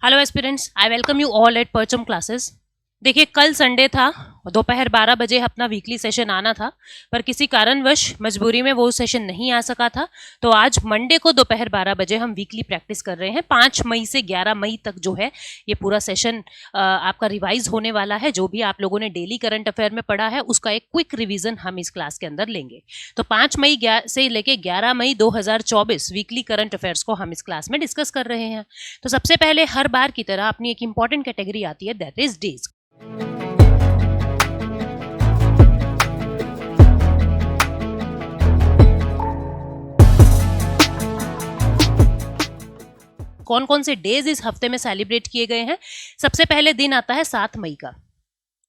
Hello aspirants, I welcome you all at परचम classes. देखिए, कल संडे था, दोपहर 12 बजे अपना वीकली सेशन आना था, पर किसी कारणवश मजबूरी में वो सेशन नहीं आ सका था। तो आज मंडे को दोपहर 12 बजे हम वीकली प्रैक्टिस कर रहे हैं। 5 मई से 11 मई तक जो है ये पूरा सेशन आपका रिवाइज होने वाला है। जो भी आप लोगों ने डेली करंट अफेयर में पढ़ा है उसका एक क्विक रिवीजन हम इस क्लास के अंदर लेंगे। तो 5 मई से लेके 11 मई 2024 वीकली करंट अफेयर्स को हम इस क्लास में डिस्कस कर रहे हैं। तो सबसे पहले हर बार की तरह अपनी एक इंपॉर्टेंट कैटेगरी आती है, दैट इज डेज। कौन कौन से डेज इस हफ्ते में सेलिब्रेट किए गए हैं। सबसे पहले दिन आता है 7 मई का।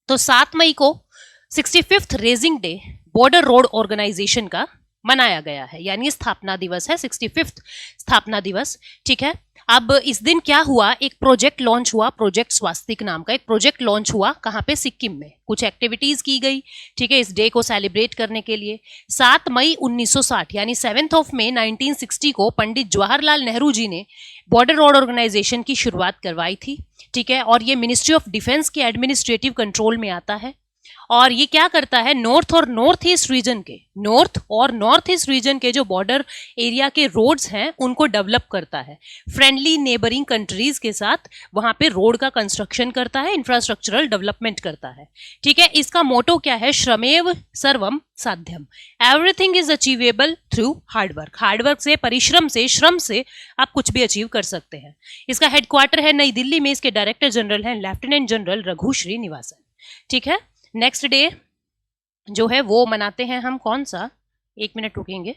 तो 7 मई को 65th raising day Border Road Organisation का मनाया गया है, यानी स्थापना दिवस है, 65th स्थापना दिवस। ठीक है, अब इस दिन क्या हुआ, एक प्रोजेक्ट लॉन्च हुआ, प्रोजेक्ट स्वास्तिक नाम का एक प्रोजेक्ट लॉन्च हुआ। कहाँ पे? सिक्किम में कुछ एक्टिविटीज की गई, ठीक है, इस डे को सेलिब्रेट करने के लिए। 7 मई 1960 यानी 7 मई 1960 को पंडित जवाहरलाल नेहरू जी ने बॉर्डर रोड ऑर्गेनाइजेशन की शुरुआत करवाई थी। ठीक है, और ये मिनिस्ट्री ऑफ डिफेंस के एडमिनिस्ट्रेटिव कंट्रोल में आता है। और ये क्या करता है, नॉर्थ और नॉर्थ ईस्ट रीजन के जो बॉर्डर एरिया के रोड्स हैं उनको डेवलप करता है। फ्रेंडली नेबरिंग कंट्रीज के साथ वहां पे रोड का कंस्ट्रक्शन करता है, इंफ्रास्ट्रक्चरल डेवलपमेंट करता है। ठीक है, इसका मोटो क्या है? श्रमेव सर्वम साध्यम, everything is achievable through hard work. Hard work से, परिश्रम से, श्रम से आप कुछ भी अचीव कर सकते हैं। इसका हेडक्वार्टर है नई दिल्ली में। इसके डायरेक्टर जनरल हैं लेफ्टिनेंट जनरल रघु श्रीनिवासन। ठीक है, नेक्स्ट डे जो है वो मनाते हैं हम, कौन सा, एक मिनट रुकेंगे।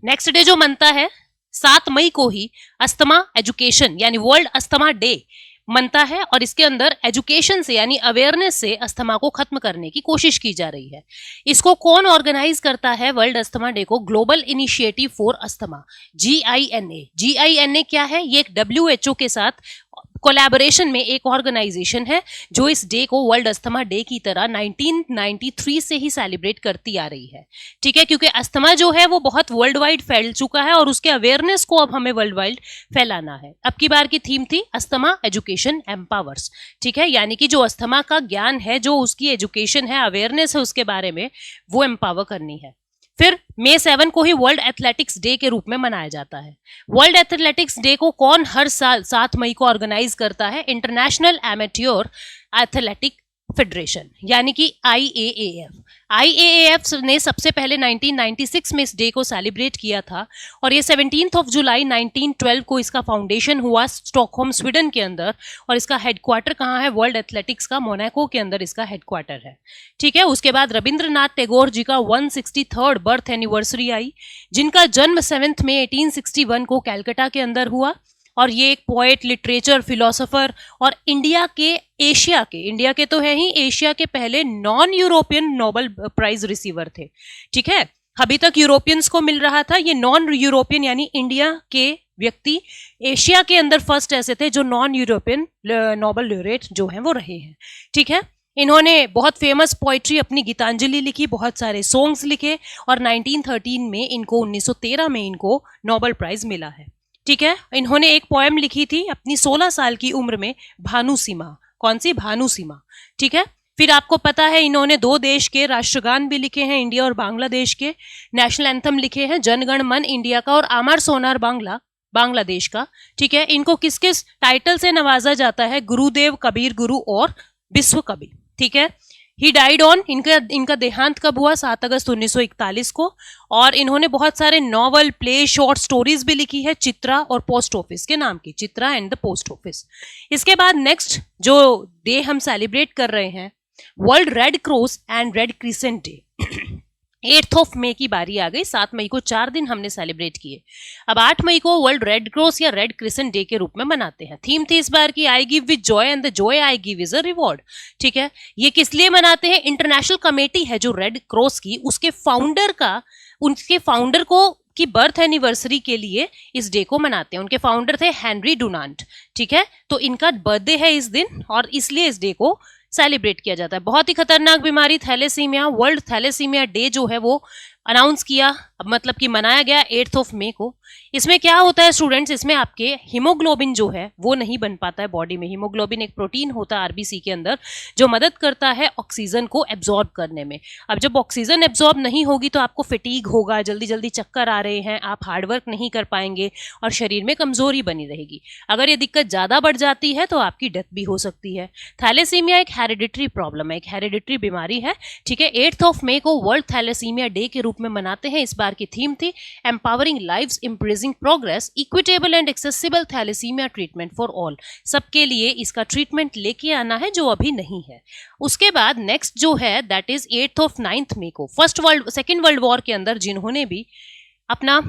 नेक्स्ट डे जो मनता है 7 मई को ही अस्थमा एजुकेशन यानी वर्ल्ड अस्थमा डे मनता है, और इसके अंदर एजुकेशन से यानी अवेयरनेस से अस्थमा को खत्म करने की कोशिश की जा रही है। इसको कौन ऑर्गेनाइज करता है वर्ल्ड अस्थमा डे को? Global initiative for asthma, GINA। GINA क्या है? ये एक WHO के साथ कोलैबोरेशन में एक ऑर्गेनाइजेशन है जो इस डे को वर्ल्ड अस्थमा डे की तरह 1993 से ही सेलिब्रेट करती आ रही है। ठीक है, क्योंकि अस्थमा जो है वो बहुत वर्ल्ड वाइड फैल चुका है और उसके अवेयरनेस को अब हमें वर्ल्ड वाइड फैलाना है। अब की बार की थीम थी अस्थमा एजुकेशन एम्पावर्स। ठीक है, यानी कि जो अस्थमा का ज्ञान है, जो उसकी एजुकेशन है, अवेयरनेस है उसके बारे में, वो एम्पावर करनी है। फिर मई 7 को ही वर्ल्ड एथलेटिक्स डे के रूप में मनाया जाता है। वर्ल्ड एथलेटिक्स डे को कौन हर साल 7 मई को ऑर्गेनाइज करता है? इंटरनेशनल एमेट्योर एथलेटिक फेडरेशन यानी कि IAAF। IAAF ने सबसे पहले 1996 में इस डे को सेलिब्रेट किया था, और ये 17 जुलाई 1912 को इसका फाउंडेशन हुआ स्टॉकहोम स्वीडन के अंदर, और इसका हेडक्वार्टर कहाँ है? वर्ल्ड एथलेटिक्स का मोनाको के अंदर इसका हेडक्वार्टर है। ठीक है, उसके बाद रविंद्रनाथ टैगोर जी का 163rd बर्थ एनिवर्सरी आई, जिनका जन्म 7 मई 1861 को कैलकाटा के अंदर हुआ। और ये एक पोएट, लिटरेचर, फिलोसोफर और इंडिया के तो है ही, एशिया के पहले non European Nobel prize receiver थे। ठीक है, अभी तक यूरोपियंस को मिल रहा था, ये नॉन यूरोपियन यानी इंडिया के व्यक्ति एशिया के अंदर फर्स्ट ऐसे थे जो नॉन यूरोपियन नोबेल लॉरेट जो हैं वो रहे हैं। ठीक है, इन्होंने बहुत फेमस पोइट्री अपनी गीतांजलि लिखी, बहुत सारे सॉन्ग्स लिखे, और 1913 में इनको 1913 में इनको नोबेल प्राइज मिला है। ठीक है, इन्होंने एक पोएम लिखी थी अपनी 16 साल की उम्र में, भानुसीमा। कौन सी? भानुसीमा। ठीक है, फिर आपको पता है इन्होंने 2 देश के राष्ट्रगान भी लिखे हैं, इंडिया और बांग्लादेश के। नेशनल एंथम लिखे हैं, जनगण मन इंडिया का और आमार सोनार बांग्लादेश का। ठीक है, इनको किस किस टाइटल से नवाजा जाता है? गुरुदेव, कबीर गुरु और विश्व कवि। ठीक है, ही डाइड ऑन, इनका देहांत कब हुआ? 7 अगस्त 1941 को। और इन्होंने बहुत सारे नॉवल, प्ले, शॉर्ट स्टोरीज भी लिखी है, चित्रा और पोस्ट ऑफिस के नाम की, Chitra and the post office. इसके बाद नेक्स्ट जो डे हम सेलिब्रेट कर रहे हैं, world red cross and red crescent day. 8 मई की बारी आ गई। 7 मई को 4 दिन हमने सेलिब्रेट किए। अब 8 मई को वर्ल्ड रेड क्रॉस या रेड क्रिसेंट डे के रूप में मनाते हैं। थीम थी इस बार की I give with Joy and the Joy I give is a reward. ठीक है, ये किस लिए मनाते हैं? इंटरनेशनल कमेटी है जो रेड क्रॉस की, उनके फाउंडर को की बर्थ एनिवर्सरी के लिए इस डे को मनाते हैं। उनके फाउंडर थे हेनरी डुनांट। ठीक है, तो इनका बर्थडे है इस दिन, और इसलिए इस डे को सेलिब्रेट किया जाता है। बहुत ही खतरनाक बीमारी थैलेसीमिया, वर्ल्ड थैलेसीमिया डे जो है वो अनाउंस किया, मतलब कि मनाया गया 8 ऑफ मई को। इसमें क्या होता है स्टूडेंट्स, इसमें आपके हीमोग्लोबिन जो है वो नहीं बन पाता है बॉडी में। हीमोग्लोबिन एक प्रोटीन होता है आरबीसी के अंदर जो मदद करता है ऑक्सीजन को एब्जॉर्ब करने में। अब जब ऑक्सीजन एब्जॉर्ब नहीं होगी तो आपको फिटीग होगा, जल्दी जल्दी चक्कर आ रहे हैं, आप हार्डवर्क नहीं कर पाएंगे और शरीर में कमजोरी बनी रहेगी। अगर ये दिक्कत ज्यादा बढ़ जाती है तो आपकी डेथ भी हो सकती है। थैलेसीमिया एक हेरिडिटरी प्रॉब्लम है, एक हेरिडिटरी बीमारी है, ठीक है। 8 ऑफ मई को वर्ल्ड थैलेसीमिया डे के रूप में मनाते हैं। इस बार की थीम थी empowering lives, increasing progress, equitable and accessible thalassaemia treatment for all. सबके लिए इसका ट्रीटमेंट लेके आना है जो अभी नहीं है। उसके बाद नेक्स्ट जो है दैट इज 8 ऑफ 9 मई को सेकेंड वर्ल्ड वॉर के अंदर जिन्होंने भी अपना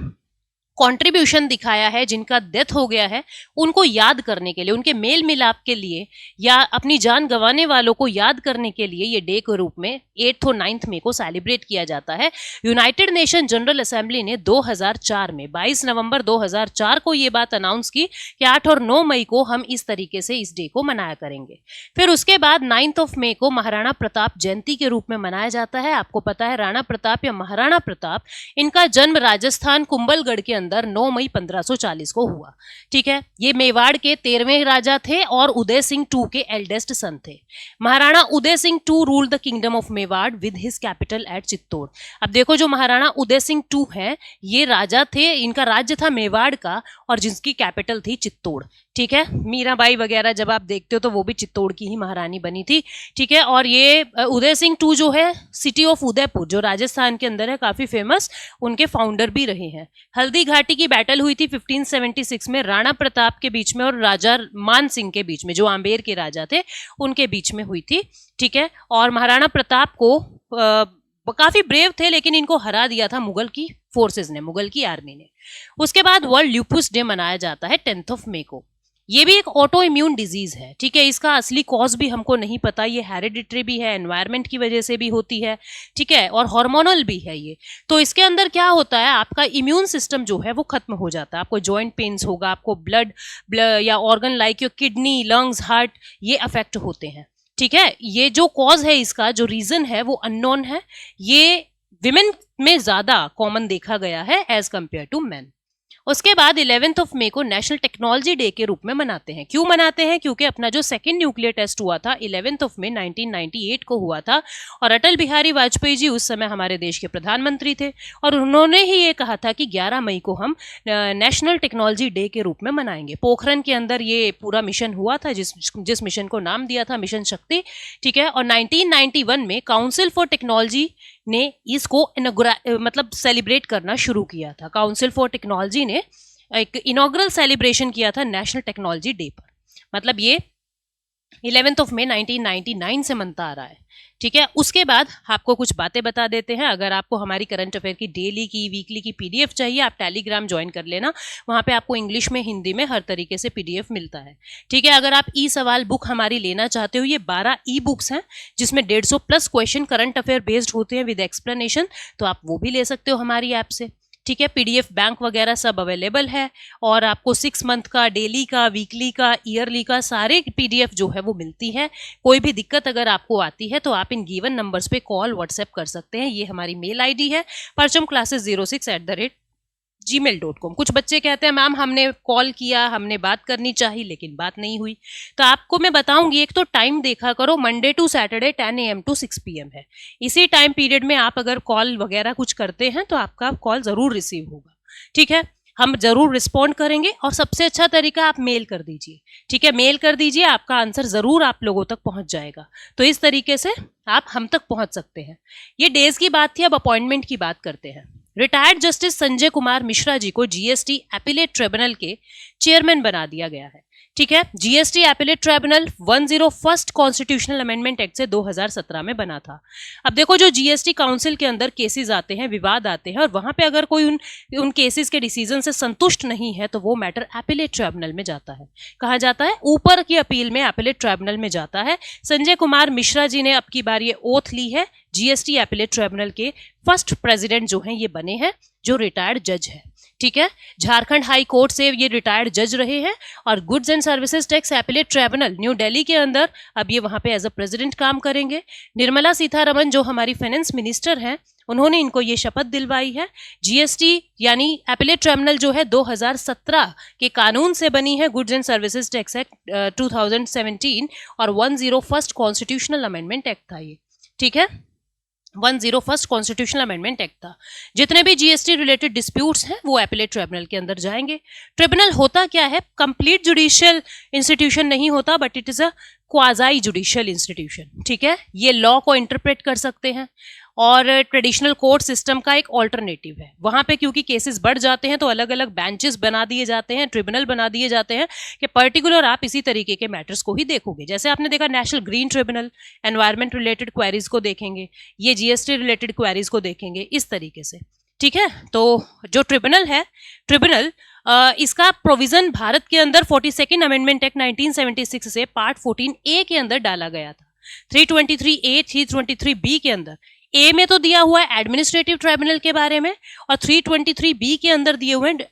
कंट्रीब्यूशन दिखाया है, जिनका डेथ हो गया है, उनको याद करने के लिए, उनके मेल मिलाप के लिए या अपनी जान गंवाने वालों को याद करने के लिए ये डे के रूप में 8 और 9 मई को सेलिब्रेट किया जाता है। यूनाइटेड नेशन जनरल असेंबली ने 2004 में 22 नवंबर 2004 को ये बात अनाउंस की कि 8 और 9 मई को हम इस तरीके से इस डे को मनाया करेंगे। फिर उसके बाद 9 ऑफ मई को महाराणा प्रताप जयंती के रूप में मनाया जाता है। आपको पता है राणा प्रताप या महाराणा प्रताप, इनका जन्म राजस्थान कुंभलगढ़ के अंदर 9 मई 1540 को हुआ, ठीक है। ये मेवाड़ के 13वें राजा थे और उदय सिंह टू के एल्डेस्ट सन थे। Maharana Udai Singh two ruled the kingdom of Mewar with his capital at Chittor. अब देखो जो महाराणा उदय सिंह टू हैं ये राजा थे, इनका राज्य था मेवाड़ का और जिसकी कैपिटल थी चित्तौड़, ठीक है। मीराबाई वगैरह जब आप देखते हो तो वो भी चित्तौड़ की ही महारानी बनी थी, ठीक है। और ये उदय सिंह टू जो है सिटी ऑफ उदयपुर जो राजस्थान के अंदर है, काफी फेमस, उनके फाउंडर भी रहे हैं। हल्दी घाटी की बैटल हुई थी 1576 में राणा प्रताप के बीच में और राजा मान सिंह के बीच में, जो आंबेर के राजा थे उनके बीच में हुई थी, ठीक है। और महाराणा प्रताप को काफी ब्रेव थे लेकिन इनको हरा दिया था मुगल की फोर्सेस ने, मुगल की आर्मी ने। उसके बाद वर्ल्ड ल्यूपुस डे मनाया जाता है 10 ऑफ मई को। ये भी एक ऑटो इम्यून डिजीज है, ठीक है। इसका असली कॉज भी हमको नहीं पता, ये हेरिडिटरी भी है, एनवायरनमेंट की वजह से भी होती है, ठीक है, और हार्मोनल भी है ये। तो इसके अंदर क्या होता है, आपका इम्यून सिस्टम जो है वो खत्म हो जाता है, आपको जॉइंट पेन्स होगा, आपको ब्लड या organ like your kidney, lungs, heart, ये अफेक्ट होते हैं, ठीक है। ये जो कॉज है, इसका जो रीजन है वो अननोन है। ये विमेन में ज्यादा कॉमन देखा गया है एज कंपेयर टू मैन। उसके बाद 11 ऑफ मई को नेशनल टेक्नोलॉजी डे के रूप में मनाते हैं। क्यों मनाते हैं? क्योंकि अपना जो सेकंड न्यूक्लियर टेस्ट हुआ था 11 ऑफ मई 1998 को हुआ था और अटल बिहारी वाजपेयी जी उस समय हमारे देश के प्रधानमंत्री थे और उन्होंने ही ये कहा था कि 11 मई को हम नेशनल टेक्नोलॉजी डे के रूप में मनाएंगे। पोखरण के अंदर ये पूरा मिशन हुआ था जिस मिशन को नाम दिया था मिशन शक्ति, ठीक है। और 1991 में काउंसिल फॉर टेक्नोलॉजी ने इसको मतलब सेलिब्रेट करना शुरू किया था। काउंसिल फॉर टेक्नोलॉजी ने एक इनॉग्रल सेलिब्रेशन किया था नेशनल टेक्नोलॉजी डे पर। मतलब ये 11 ऑफ मई 1999 से मनता आ रहा है, ठीक है। उसके बाद आपको कुछ बातें बता देते हैं। अगर आपको हमारी करंट अफेयर की डेली की, वीकली की पीडीएफ चाहिए, आप टेलीग्राम ज्वाइन कर लेना, वहाँ पे आपको इंग्लिश में, हिंदी में हर तरीके से पीडीएफ मिलता है, ठीक है। अगर आप ई सवाल बुक हमारी लेना चाहते हो, ये 12 ई बुक्स हैं जिसमें 150 plus question current affair based होते हैं विद एक्सप्लेनेशन, तो आप वो भी ले सकते हो हमारी ऐप से, ठीक है। पीडीएफ बैंक वगैरह सब अवेलेबल है और आपको 6 मंथ का, डेली का, वीकली का, ईयरली का सारे पीडीएफ जो है वो मिलती है। कोई भी दिक्कत अगर आपको आती है तो आप इन गिवन नंबर्स पे कॉल, व्हाट्सएप कर सकते हैं। ये हमारी मेल आईडी है parchamclasses06@gmail.com। कुछ बच्चे कहते हैं मैम हमने कॉल किया, हमने बात करनी चाहिए लेकिन बात नहीं हुई, तो आपको मैं बताऊंगी एक तो टाइम देखा करो, Monday to Saturday 10 AM to 6 PM है। इसी टाइम पीरियड में आप अगर कॉल वगैरह कुछ करते हैं तो आपका कॉल जरूर रिसीव होगा, ठीक है। हम जरूर रिस्पॉन्ड करेंगे और सबसे अच्छा तरीका आप मेल कर दीजिए, ठीक है। मेल कर दीजिए, आपका आंसर जरूर आप लोगों तक पहुंच जाएगा। तो इस तरीके से आप हम तक पहुंच सकते हैं। ये डेज की बात थी, अब अपॉइंटमेंट की बात करते हैं। रिटायर्ड जस्टिस संजय कुमार मिश्रा जी को जीएसटी एपिलेट ट्रिब्यूनल के चेयरमैन बना दिया गया है, ठीक है। GST appellate tribunal 101 constitutional amendment act से 2017 में बना था। अब देखो जो जीएसटी काउंसिल के अंदर केसेस आते हैं, विवाद आते हैं और वहां पे अगर कोई उन केसेस के डिसीजन से संतुष्ट नहीं है तो वो मैटर एपिलेट ट्रिब्यूनल में जाता है। कहा जाता है ऊपर की अपील में एपिलेट ट्रिब्यूनल में जाता है। संजय कुमार मिश्रा जी ने अब की बार ये ओथ ली है, जीएसटी एपिलेट ट्रिब्यूनल के फर्स्ट प्रेसिडेंट जो हैं ये बने हैं, जो रिटायर्ड जज है, ठीक है। झारखंड हाई कोर्ट से ये रिटायर्ड जज रहे हैं और goods and services tax appellate tribunal new Delhi के अंदर अब ये वहां पे एज अ प्रेसिडेंट काम करेंगे। निर्मला सीतारमण जो हमारी फाइनेंस मिनिस्टर हैं, उन्होंने इनको ये शपथ दिलवाई है। जीएसटी यानी एपिलेट ट्रिब्यूनल जो है 2017 के कानून से बनी है, goods and services tax act 2017 और 101 कॉन्स्टिट्यूशनल अमेंडमेंट एक्ट था ये, ठीक है। 101 कॉन्स्टिट्यूशनल अमेंडमेंट एक्ट था। जितने भी जीएसटी रिलेटेड डिस्प्यूट्स हैं वो एपिलेट ट्रिब्यूनल के अंदर जाएंगे। ट्रिब्यूनल होता क्या है? कंप्लीट जुडिशियल इंस्टीट्यूशन नहीं होता, but it is a quasi judicial institution, ठीक है। ये लॉ को इंटरप्रेट कर सकते हैं और ट्रेडिशनल कोर्ट सिस्टम का एक ऑल्टरनेटिव है। वहां पे क्योंकि केसेस बढ़ जाते हैं तो अलग अलग बेंचेस बना दिए जाते हैं, ट्रिब्यूनल बना दिए जाते हैं कि पर्टिकुलर आप इसी तरीके के मैटर्स को ही देखोगे। जैसे आपने देखा national green tribunal, environment related queries को देखेंगे, ये जीएसटी रिलेटेड क्वेरीज को देखेंगे, इस तरीके से, ठीक है। तो जो ट्रिब्यूनल है, ट्रिब्यूनल इसका प्रोविजन भारत के अंदर 42nd अमेंडमेंट एक्ट 1976 से पार्ट 14A के अंदर डाला गया था। 323A 323B के अंदर ए में तो दिया हुआ है एडमिनिस्ट्रेटिव ट्रिब्यूनल के बारे में, और 323B के अंदर दिए हुए हैं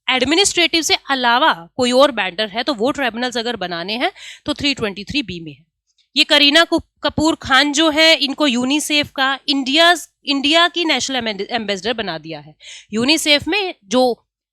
एडमिनिस्ट्रेटिव से अलावा कोई और मैटर है तो वो ट्रिब्यूनल्स अगर बनाने हैं तो 323B में है। ये करीना कपूर खान जो है, इनको यूनिसेफ का इंडिया की नेशनल एम्बेसडर बना दिया है। यूनिसेफ में जो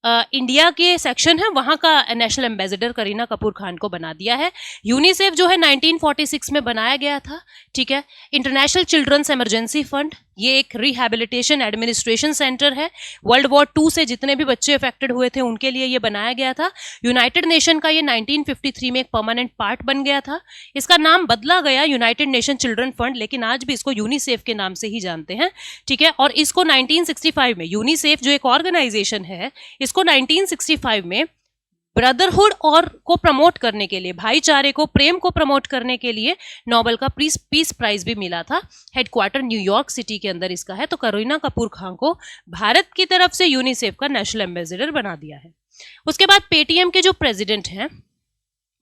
इंडिया के सेक्शन है वहां का नेशनल एम्बेसडर करीना कपूर खान को बना दिया है। यूनिसेफ जो है 1946 में बनाया गया था, ठीक है। इंटरनेशनल चिल्ड्रंस इमरजेंसी फंड, ये एक रिहैबिलिटेशन एडमिनिस्ट्रेशन सेंटर है। वर्ल्ड वॉर 2 से जितने भी बच्चे अफेक्टेड हुए थे उनके लिए ये बनाया गया था। यूनाइटेड नेशन का ये 1953 में एक परमानेंट पार्ट बन गया था। इसका नाम बदला गया यूनाइटेड नेशन चिल्ड्रन फंड, लेकिन आज भी इसको यूनिसेफ के नाम से ही जानते हैं, ठीक है। और इसको 1965 में, यूनिसेफ जो एक ऑर्गेनाइजेशन है, इसको 1965 में ब्रदरहुड और को प्रमोट करने के लिए, भाईचारे को, प्रेम को प्रमोट करने के लिए नोबेल का पीस प्राइज भी मिला था। हेडक्वार्टर न्यूयॉर्क सिटी के अंदर इसका है। तो करीना कपूर खान को भारत की तरफ से यूनिसेफ का नेशनल एम्बेसडर बना दिया है। उसके बाद पेटीएम के जो प्रेसिडेंट हैं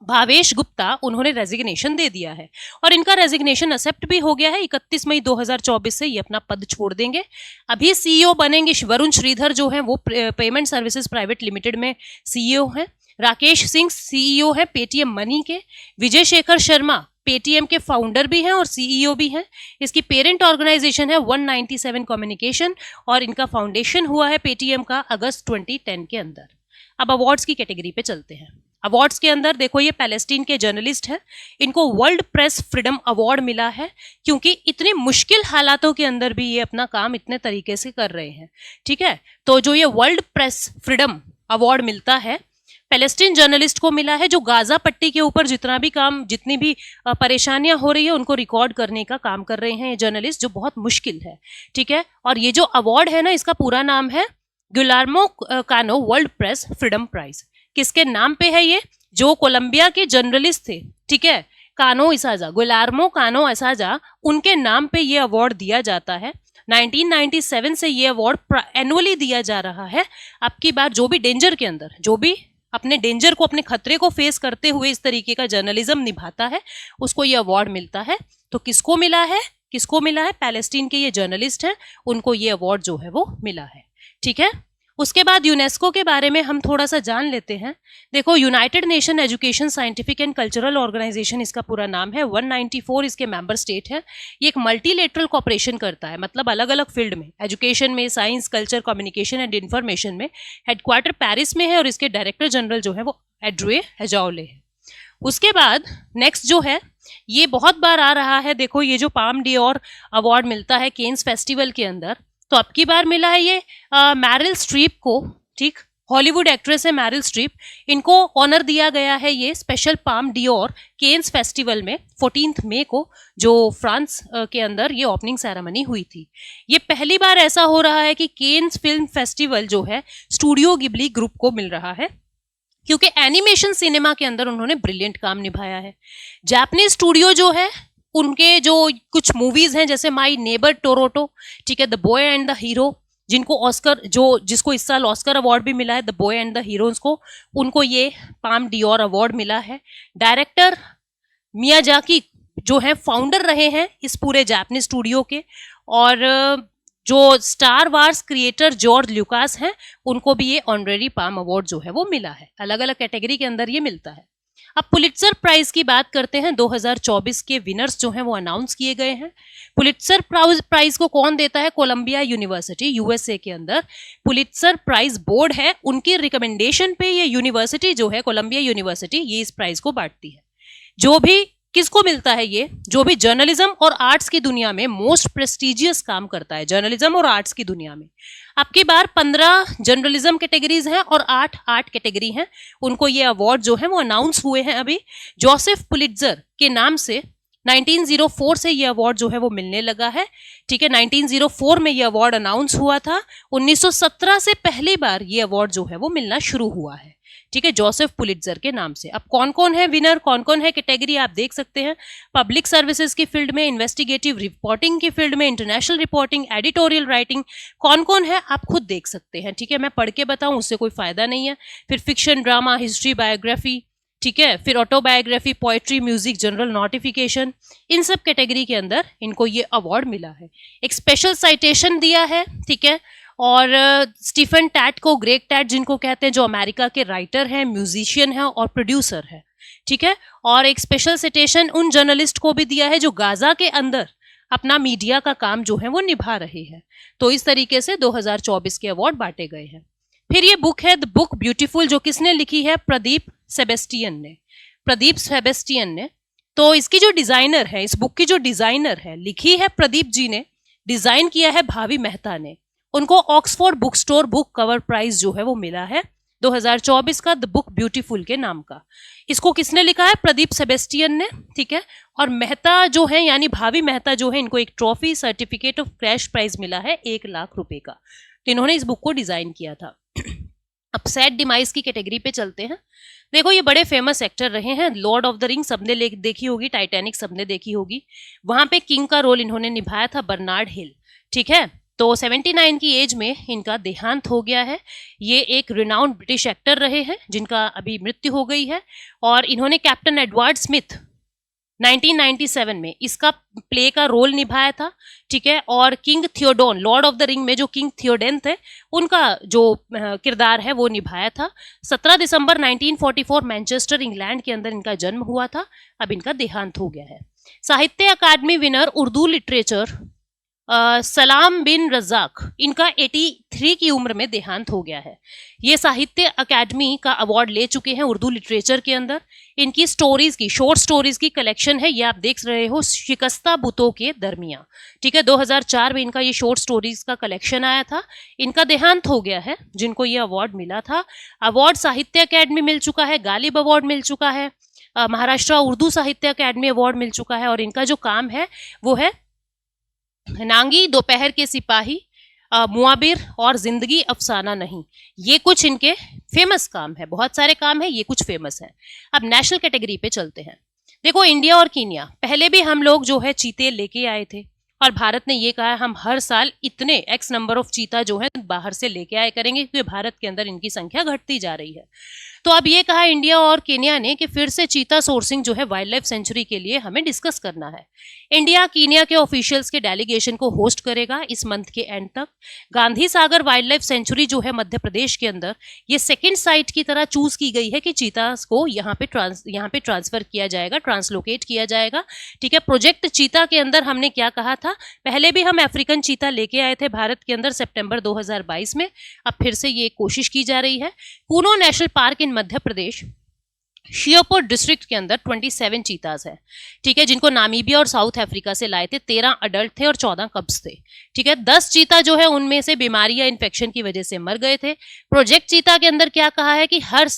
भावेश गुप्ता, उन्होंने रेजिग्नेशन दे दिया है और इनका रेजिग्नेशन एक्सेप्ट भी हो गया है। 31 मई 2024 से ये अपना पद छोड़ देंगे। अभी सीईओ बनेंगे वरुण श्रीधर जो हैं, वो पेमेंट सर्विसेज प्राइवेट लिमिटेड में सीईओ हैं। राकेश सिंह सीईओ है पेटीएम मनी के। विजय शेखर शर्मा पेटीएम के फाउंडर भी हैं और सीईओ भी हैं। इसकी पेरेंट ऑर्गेनाइजेशन है 197 कम्युनिकेशन और इनका फाउंडेशन हुआ है पेटीएम का अगस्त 2010 के अंदर। अब अवार्ड्स की कैटेगरी पे चलते हैं। अवार्ड्स के अंदर देखो, ये पैलेस्टीन के जर्नलिस्ट हैं, इनको वर्ल्ड प्रेस फ्रीडम अवार्ड मिला है क्योंकि इतने मुश्किल हालातों के अंदर भी ये अपना काम इतने तरीके से कर रहे हैं, ठीक है। तो जो ये वर्ल्ड प्रेस फ्रीडम अवार्ड मिलता है पैलेस्टीन जर्नलिस्ट को मिला है, जो गाजा पट्टी के ऊपर जितनी भी परेशानियां हो रही है उनको रिकॉर्ड करने का काम कर रहे हैं ये जर्नलिस्ट, जो बहुत मुश्किल है, ठीक है। और ये जो अवार्ड है ना, इसका पूरा नाम है गुइलेर्मो कानो वर्ल्ड प्रेस फ्रीडम प्राइज। किसके नाम पे है ये? जो कोलंबिया के जर्नलिस्ट थे, ठीक है, कानो इसाजा, गुइलेर्मो कानो इसाजा, उनके नाम पे ये अवार्ड दिया जाता है। 1997 से ये अवार्ड एनुअली दिया जा रहा है। अब की बार जो भी डेंजर के अंदर, जो भी अपने डेंजर को, अपने खतरे को फेस करते हुए इस तरीके का जर्नलिज्म निभाता है, उसको ये अवार्ड मिलता है। तो किसको मिला है? पैलेस्टीन के ये जर्नलिस्ट हैं, उनको ये अवार्ड जो है वो मिला है, ठीक है। उसके बाद यूनेस्को के बारे में हम थोड़ा सा जान लेते हैं। देखो, United Nation Education Scientific and Cultural Organisation इसका पूरा नाम है। 194 इसके मेंबर स्टेट है। ये एक मल्टीलेटरल कॉपरेशन करता है, मतलब अलग अलग फील्ड में, एजुकेशन में, science, culture, communication and information में। हेडक्वार्टर पेरिस में है और इसके डायरेक्टर जनरल जो है वो एड्रे हेजौले है। उसके बाद नेक्स्ट जो है, ये बहुत बार आ रहा है, देखो ये जो पाम डियोर अवार्ड मिलता है केन्स फेस्टिवल के अंदर, तो अब की बार मिला है ये मैरिल स्ट्रीप को, ठीक, हॉलीवुड एक्ट्रेस है मैरिल स्ट्रीप, इनको ऑनर दिया गया है ये special Palme d'Or Cannes festival में 14 मई को, जो फ्रांस के अंदर ये ओपनिंग सेरेमनी हुई थी। ये पहली बार ऐसा हो रहा है कि केन्स फिल्म फेस्टिवल जो है स्टूडियो गिबली ग्रुप को मिल रहा है, क्योंकि एनिमेशन सिनेमा के अंदर उन्होंने ब्रिलियंट काम निभाया है। जापानीज स्टूडियो जो है, उनके जो कुछ मूवीज हैं जैसे माई नेबर टोरोटो, ठीक है, the boy and the hero, जिनको ऑस्कर, जिसको इस साल ऑस्कर अवार्ड भी मिला है, the boy and the heroes को, उनको ये पाम डियोर अवार्ड मिला है। डायरेक्टर मियाजाकी जो है फाउंडर रहे हैं इस पूरे जापानीज स्टूडियो के, और जो star wars creator George Lucas हैं, उनको भी ये ऑनरेरी पाम अवार्ड जो है वो मिला है। अलग अलग कैटेगरी के अंदर ये मिलता है। अब पुलित्जर प्राइज की बात करते हैं। 2024 के विनर्स जो हैं वो अनाउंस किए गए हैं। पुलित्जर प्राइज को कौन देता है? कोलंबिया यूनिवर्सिटी, यूएसए के अंदर पुलित्जर प्राइज बोर्ड है, उनकी रिकमेंडेशन पे ये यूनिवर्सिटी जो है, कोलंबिया यूनिवर्सिटी, ये इस प्राइज को बांटती है। जो भी किसको मिलता है ये? जो भी जर्नलिज्म और आर्ट्स की दुनिया में मोस्ट प्रेस्टिजियस काम करता है, जर्नलिज्म और आर्ट्स की दुनिया में। अब की बार 15 जर्नलिज्म कैटेगरीज हैं और 8 आर्ट कैटेगरी हैं। उनको ये अवार्ड जो है वो अनाउंस हुए हैं अभी। जोसेफ पुलित्जर के नाम से 1904 से ये अवार्ड जो है वो मिलने लगा है। ठीक है, 1904 में ये अवार्ड अनाउंस हुआ था। 1917 से पहली बार ये अवार्ड जो है वो मिलना शुरू हुआ है। ठीक है, जोसेफ पुलित्जर के नाम से। अब कौन कौन है विनर, कौन कौन है कैटेगरी, आप देख सकते हैं। पब्लिक सर्विसेज की फील्ड में, इन्वेस्टिगेटिव रिपोर्टिंग की फील्ड में, इंटरनेशनल रिपोर्टिंग, एडिटोरियल राइटिंग, कौन कौन है आप खुद देख सकते हैं। ठीक है, मैं पढ़ के बताऊं उससे कोई फायदा नहीं है। फिर फिक्शन, ड्रामा, हिस्ट्री, बायोग्राफी, ठीक है, फिर autobiography, poetry, music, general notification, इन सब कैटेगरी के अंदर इनको ये अवार्ड मिला है। एक स्पेशल साइटेशन दिया है। ठीक है, और स्टीफन टैट को, ग्रेग टैट जिनको कहते हैं, जो अमेरिका के राइटर हैं, म्यूजिशियन हैं और प्रोड्यूसर है। ठीक है, और एक स्पेशल सिटेशन उन जर्नलिस्ट को भी दिया है जो गाजा के अंदर अपना मीडिया का काम जो है वो निभा रहे हैं। तो इस तरीके से 2024 के अवार्ड बांटे गए हैं। फिर ये बुक है द बुक ब्यूटीफुल, जो किसने लिखी है? प्रदीप सेबेस्टियन ने। प्रदीप सेबेस्टियन ने। तो इसकी जो डिजाइनर है, इस बुक की जो डिजाइनर है, लिखी है प्रदीप जी ने, डिजाइन किया है भावी मेहता ने। उनको Oxford book store book cover prize जो है वो मिला है 2024 का, द बुक ब्यूटीफुल के नाम का। इसको किसने लिखा है? प्रदीप सेबेस्टियन ने। ठीक है, और मेहता जो है यानी भावी मेहता जो है, इनको एक trophy, certificate of cash prize मिला है 1 लाख रुपए का। तो इन्होंने इस बुक को डिजाइन किया था। अब सैड डिमाइस की कैटेगरी पे चलते हैं। देखो, ये बड़े फेमस एक्टर रहे हैं। लॉर्ड ऑफ द रिंग सबने देखी होगी, टाइटैनिक सबने देखी होगी। वहां पे किंग का रोल इन्होंने निभाया था, बर्नार्ड हिल। ठीक है, तो 79 की एज में इनका देहांत हो गया है। ये एक रिनाउंड ब्रिटिश एक्टर रहे हैं जिनका अभी मृत्यु हो गई है। और इन्होंने कैप्टन एडवर्ड स्मिथ 1997 में इसका प्ले का रोल निभाया था। ठीक है, और king Theoden, Lord of the Ring में जो किंग थियोडेन थे, उनका जो किरदार है वो निभाया था। 17 दिसंबर 1944 मैनचेस्टर, इंग्लैंड के अंदर इनका जन्म हुआ था। अब इनका देहांत हो गया है। साहित्य अकादमी विनर उर्दू लिटरेचर सलाम बिन रज़ाक, इनका 83 की उम्र में देहांत हो गया है। ये साहित्य अकादमी का अवार्ड ले चुके हैं उर्दू लिटरेचर के अंदर। इनकी स्टोरीज की, शॉर्ट स्टोरीज की कलेक्शन है, ये आप देख रहे हो, शिकस्ता बुतों के दरमियान। ठीक है, 2004 में इनका ये शॉर्ट स्टोरीज का कलेक्शन आया था। इनका देहांत हो गया है, जिनको ये अवार्ड मिला था। अवार्ड साहित्य अकादमी मिल चुका है, गालिब अवार्ड मिल चुका है, महाराष्ट्र उर्दू साहित्य अकादमी अवार्ड मिल चुका है। और इनका जो काम है वो है नांगी, दोपहर के सिपाही, मुआबिर और जिंदगी अफसाना नहीं। ये कुछ इनके फेमस काम है, बहुत सारे काम है, ये कुछ फेमस है। अब नेशनल कैटेगरी पे चलते हैं। देखो, इंडिया और कीनिया, पहले भी हम लोग जो है चीते लेके आए थे और भारत ने ये कहा हम हर साल इतने एक्स नंबर ऑफ चीता जो है बाहर से लेके आए करेंगे, क्योंकि भारत के अंदर इनकी संख्या घटती जा रही है। तो अब ये कहा इंडिया और केन्या ने कि फिर से चीता सोर्सिंग जो है वाइल्ड लाइफ सेंचुरी के लिए हमें डिस्कस करना है। इंडिया कीनिया के ऑफिशियल्स के डेलीगेशन को होस्ट करेगा इस मंथ के एंड तक। Gandhi Sagar wild life sanctuary जो है मध्य प्रदेश के अंदर, ये सेकेंड साइट की तरह चूज की गई है कि चीता को यहाँ पे ट्रांसफर किया जाएगा, ट्रांसलोकेट किया जाएगा। ठीक है, प्रोजेक्ट चीता के अंदर हमने क्या कहा था, पहले भी हम अफ्रीकन चीता लेके आए थे भारत के अंदर सितंबर 2022 में। अब फिर से ये कोशिश की जा रही है। Kuno national park in Madhya Pradesh, Sheopur district के अंदर 27 चीताज है। ठीक है, जिनको नामीबिया और साउथ अफ्रीका से लाए थे। 13 अडल्ट थे और 14 कब्स थे। ठीक है, 10 चीता जो है उनमें से बीमारी या इन्फेक्शन की वजह से मर गए थे। प्रोजेक्ट चीता के अंदर क्या कहा है कि हर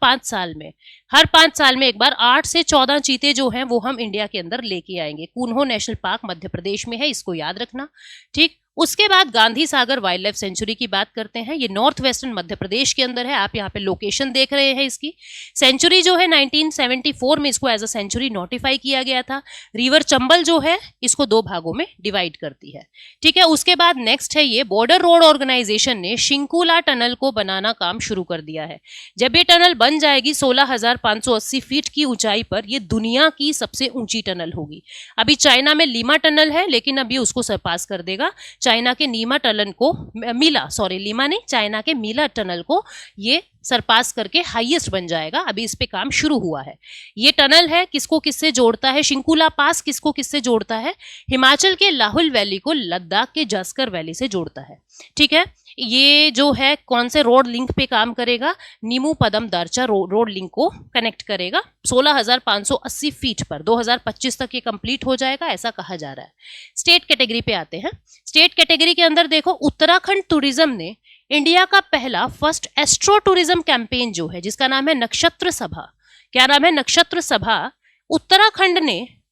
5 साल में एक बार 8 से 14 चीते जो हैं वो हम इंडिया के अंदर लेके आएंगे। कून्हो नेशनल पार्क मध्य प्रदेश में है, इसको याद रखना। ठीक, उसके बाद Gandhi Sagar wild life sanctuary की बात करते हैं। ये नॉर्थ वेस्टर्न मध्य प्रदेश के अंदर है। आप यहाँ पे लोकेशन देख रहे हैं इसकी। सेंचुरी जो है 1974 में इसको एज अ सेंचुरी नोटिफाई किया गया था। रिवर चंबल जो है इसको 2 भागों में डिवाइड करती है। ठीक है, उसके बाद नेक्स्ट है ये बॉर्डर रोड ऑर्गेनाइजेशन ने शिंकुला टनल को बनाना काम शुरू कर दिया है। जब ये टनल बन जाएगी 16,580 फीट की ऊंचाई पर, ये दुनिया की सबसे ऊंची टनल होगी। अभी चाइना में लीमा टनल है, लेकिन अभी उसको सरपास कर देगा। चाइना के चाइना के मीला टनल को ये सरपास करके हाईएस्ट बन जाएगा। अभी इस पे काम शुरू हुआ है। ये टनल है किसको किससे जोड़ता है, शिंकुला पास किसको किससे जोड़ता है, हिमाचल के लाहुल वैली को लद्दाख के जास्कर वैली से जोड़ता है। ठीक है, ये जो है कौन से रोड लिंक पे काम करेगा, नीमू पदम दारचा रोड लिंक को कनेक्ट करेगा 16,580 फीट पर। 2025 तक ये कंप्लीट हो जाएगा ऐसा कहा जा रहा है। स्टेट कैटेगरी पे आते हैं। स्टेट कैटेगरी के अंदर देखो, उत्तराखंड टूरिज्म ने इंडिया का पहला फर्स्ट एस्ट्रो टूरिज्म कैंपेन जो है, जिसका नाम है नक्षत्र सभा। क्या नाम है? नक्षत्र सभा।